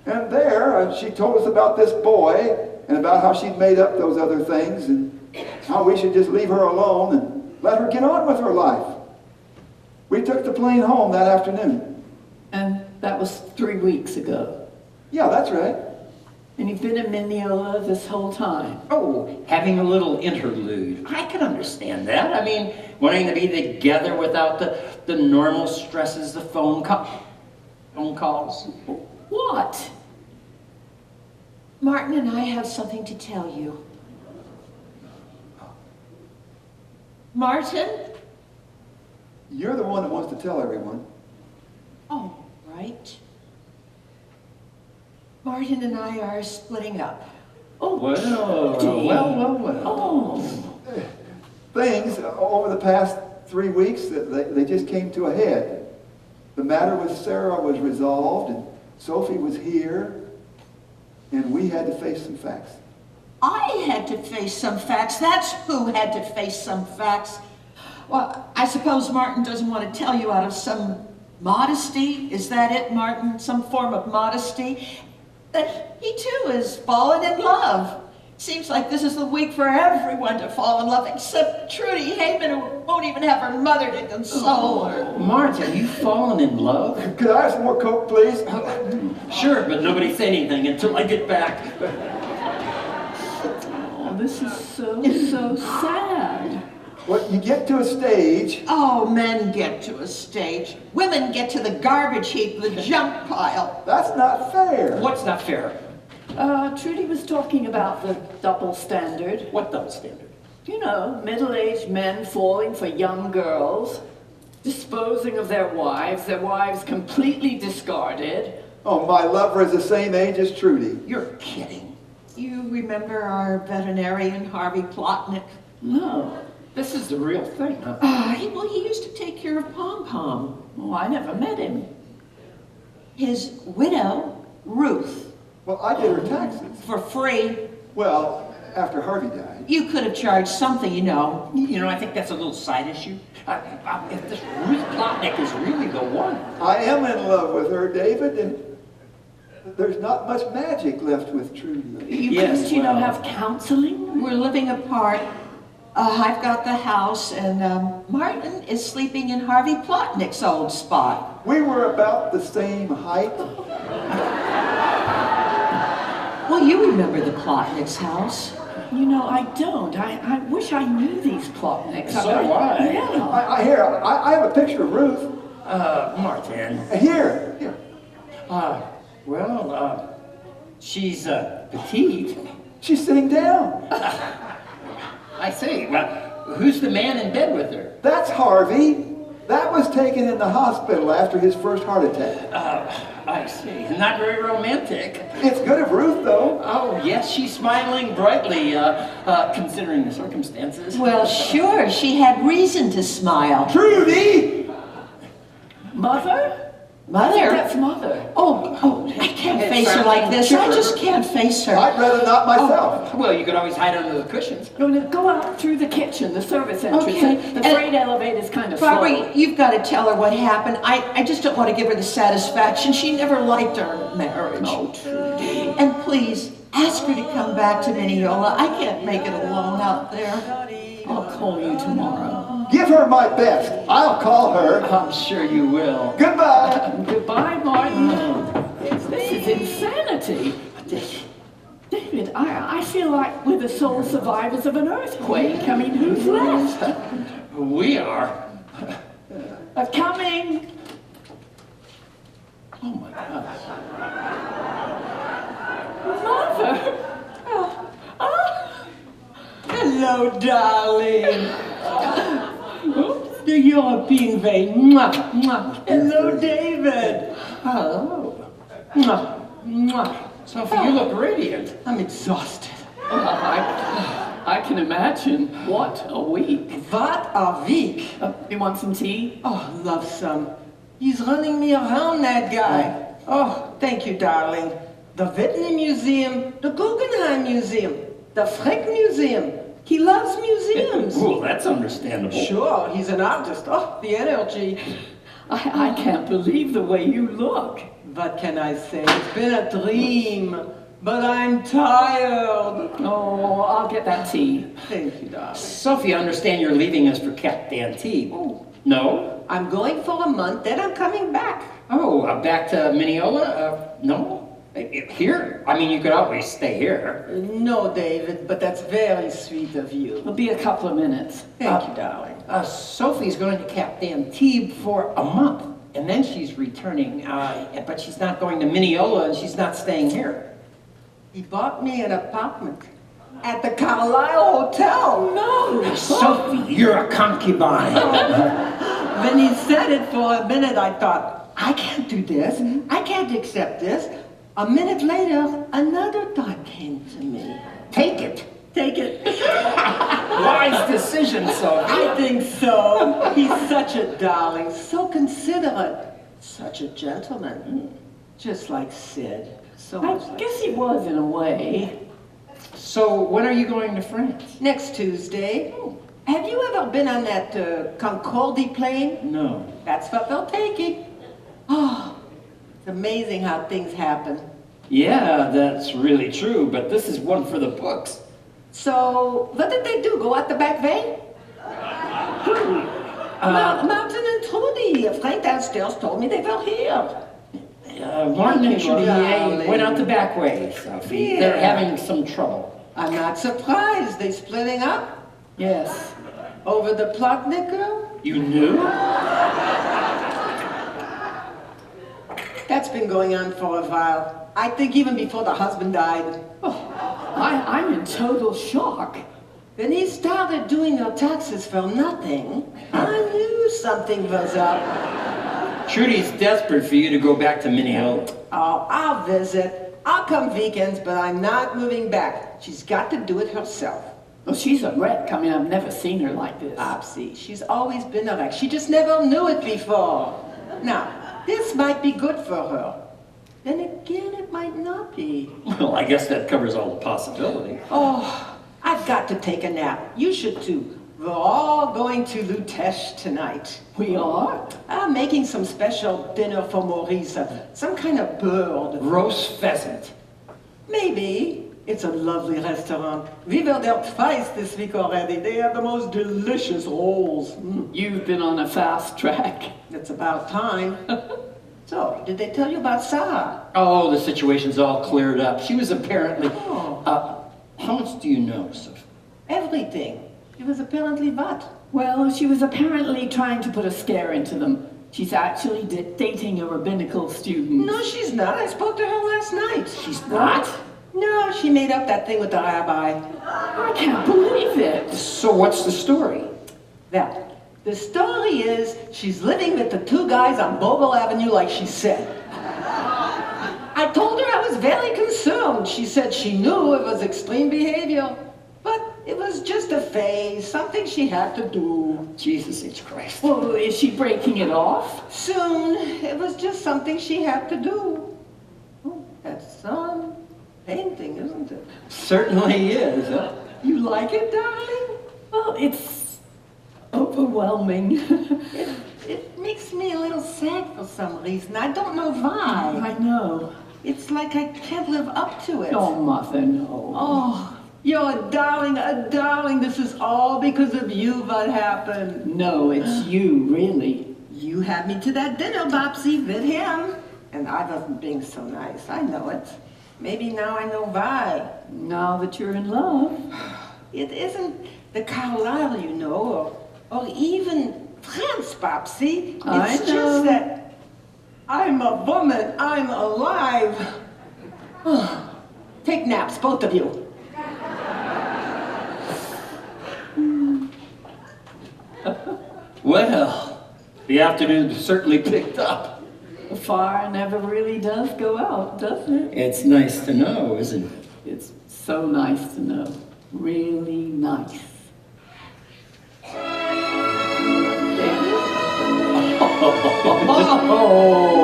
And there, she told us about this boy and about how she'd made up those other things and how we should just leave her alone and let her get on with her life. We took the plane home that afternoon.
And that was 3 weeks ago.
Yeah, that's right.
And you've been in Mineola this whole time.
Oh, having a little interlude. I can understand that. I mean, wanting to be together without the normal stresses, the phone calls.
What?
Martin and I have something to tell you. Martin?
You're the one that wants to tell everyone.
Oh, right. Martin and I are splitting up.
Oh,
Well.
Oh.
Things over the past 3 weeks, they just came to a head. The matter with Sarah was resolved, and Sophie was here, and we had to face some facts.
I had to face some facts. That's who had to face some facts. Well, I suppose Martin doesn't want to tell you out of some modesty. Is that it, Martin? Some form of modesty? That he too has fallen in love. Seems like this is the week for everyone to fall in love, except Trudy Heyman, who won't even have her mother to console her.
Martin, you've fallen in love?
Could I have some more Coke, please?
Sure, but nobody say anything until I get back.
Oh, this is so sad.
Well, you get to a stage.
Oh, men get to a stage. Women get to the garbage heap, the junk pile.
That's not fair.
What's not fair?
Trudy was talking about the double standard.
What double standard?
You know, middle-aged men falling for young girls, disposing of their wives completely discarded.
Oh, my lover is the same age as Trudy.
You're kidding.
You remember our veterinarian, Harvey Plotnick?
No.
This is the real thing, huh?
He used to take care of Pom-Pom.
Oh, I never met him.
His widow, Ruth,
Well, I did her taxes.
for free.
Well, after Harvey died.
You could have charged something, you know.
You know, I think that's a little side issue. If this Ruth Plotnick is really the one.
I am in love with her, David, and there's not much magic left with Trudy.
You
Yes,
couldn't,
well.
have counseling?
We're living apart. I've got the house, and Martin is sleeping in Harvey Plotnick's old spot.
We were about the same height.
Well, you remember the Plotnick's house.
You know, I don't. I wish I knew these Plotnicks.
So do I.
Yeah.
Here, I have a picture of Ruth.
Martin.
Here.
She's petite.
She's sitting down.
I see. Well, who's the man in bed with her?
That's Harvey. That was taken in the hospital after his first heart attack.
I see. Not very romantic.
It's good of Ruth, though.
Oh, yes, she's smiling brightly, considering the circumstances.
Well, sure, she had reason to smile.
Trudy!
Mother?
Mother?
That's Mother.
Oh, I can't face her like this. I just can't face her.
I'd rather not myself.
Well, you could always hide under the cushions.
Go out through the kitchen, the service entrance.
Okay.
The freight elevator's kind of slow.
Barbara, you've got to tell her what happened. I just don't want to give her the satisfaction. She never liked our marriage.
Oh, Trudy.
And please, ask her to come back to Mineola. I can't make it alone out there.
I'll call you tomorrow.
Give her my best. I'll call her.
I'm sure you will.
Goodbye.
Goodbye, Martin. This is insanity. David, I feel like we're the sole survivors of an earthquake. I mean, who's left?
We are.
Coming.
Oh, my gosh.
Mother.
Hello, darling. You're being very mwah, mwah. Hello, David.
Hello. Mwah, mwah. Sophie, you look radiant.
I'm exhausted.
I can imagine. What a week.
What a week.
You want some tea?
Oh, love some. He's running me around, that guy. Oh, thank you, darling. The Whitney Museum, the Guggenheim Museum. The Frick Museum. He loves museums.
Well, that's understandable.
Sure, he's an artist. Oh, the energy.
I can't believe the way you look.
What can I say? It's been a dream, but I'm tired.
Oh, I'll get that tea.
Thank you, darling.
Sophie, I understand you're leaving us for Cap d'Antibes.
Oh.
No?
I'm going for a month, then I'm coming back.
Oh, back to Mineola? No? Here? I mean, you could always stay here.
No, David, but that's very sweet of you.
It'll be a couple of minutes.
Thank you, darling.
Sophie's going to Cap d'Antibes for a month, and then she's returning, but she's not going to Mineola, and she's not staying here.
He bought me an apartment at the Carlisle Hotel.
No!
Sophie, you're a concubine.
When he said it for a minute, I thought, I can't do this. I can't accept this. A minute later, another thought came to me.
Take it.
Take it.
Wise decision, Sophie.
I think so. He's such a darling, so considerate, such a gentleman. Just like Sid. So much
I
like
guess he was in a way.
So, when are you going to France?
Next Tuesday. Have you ever been on that Concorde plane?
No.
That's what they're taking. Oh, it's amazing how things happen.
Yeah, that's really true, but this is one for the books.
So, what did they do? Go out the back vein? Martin and Trudy. Frank downstairs told me they were here.
Martin and Trudy
darling.
went out the back way, Sophie.
Yeah.
They're having some trouble.
I'm not surprised. They splitting up
Yes.
over the Plotnik girl.
You knew?
That's been going on for a while. I think even before the husband died.
I'm in total shock.
When he started doing your taxes for nothing, I knew something was up.
Trudy's desperate for you to go back to Mineola.
Oh, I'll visit. I'll come weekends, but I'm not moving back. She's got to do it herself.
Well, she's a wreck. I mean, I've never seen her like this.
Opsy, she's always been a wreck. She just never knew it before. Now, this might be good for her. Then again, it might not be.
Well, I guess that covers all the possibilities.
Oh, I've got to take a nap. You should too. We're all going to Lutesh tonight.
We are?
I'm making some special dinner for Maurice. Some kind of bird.
Roast pheasant.
Maybe. It's a lovely restaurant. We were there twice this week already. They have the most delicious rolls.
You've been on a fast track.
It's about time. So, did they tell you about Sarah?
Oh, the situation's all cleared up. She was apparently...
Oh.
How much do you know, Sophie?
Everything. She was apparently what?
Well, she was apparently trying to put a scare into them. She's actually dating a rabbinical student.
No, she's not. I spoke to her last night.
She's not?
No, she made up that thing with the rabbi.
I can't believe it.
So what's the story?
Well, the story is she's living with the two guys on Bogle Avenue like she said. I told her I was very concerned. She said she knew it was extreme behavior, but it was just a phase, something she had to do.
Jesus H. Christ.
Well, is she breaking it off?
Soon, it was just something she had to do. Oh, that's painting, isn't it?
Certainly is.
You like it, darling?
Well, it's overwhelming.
It makes me a little sad for some reason. I don't know why.
I know.
It's like I can't live up to it.
Oh, Mother, no.
Oh, you're a darling, a darling. This is all because of you what happened.
No, it's you, really.
You had me to that dinner, Bopsy, with him. And I wasn't being so nice. I know it. Maybe now I know why.
Now that you're in love.
It isn't the Carlisle, you know, or even France, Bopsy. It's
I know.
just that I'm a woman. I'm alive. Take naps, both of you.
Well, the afternoon certainly picked up.
The fire never really does go out, does it?
It's nice to know, isn't it?
It's so nice to know. Really nice.
Oh,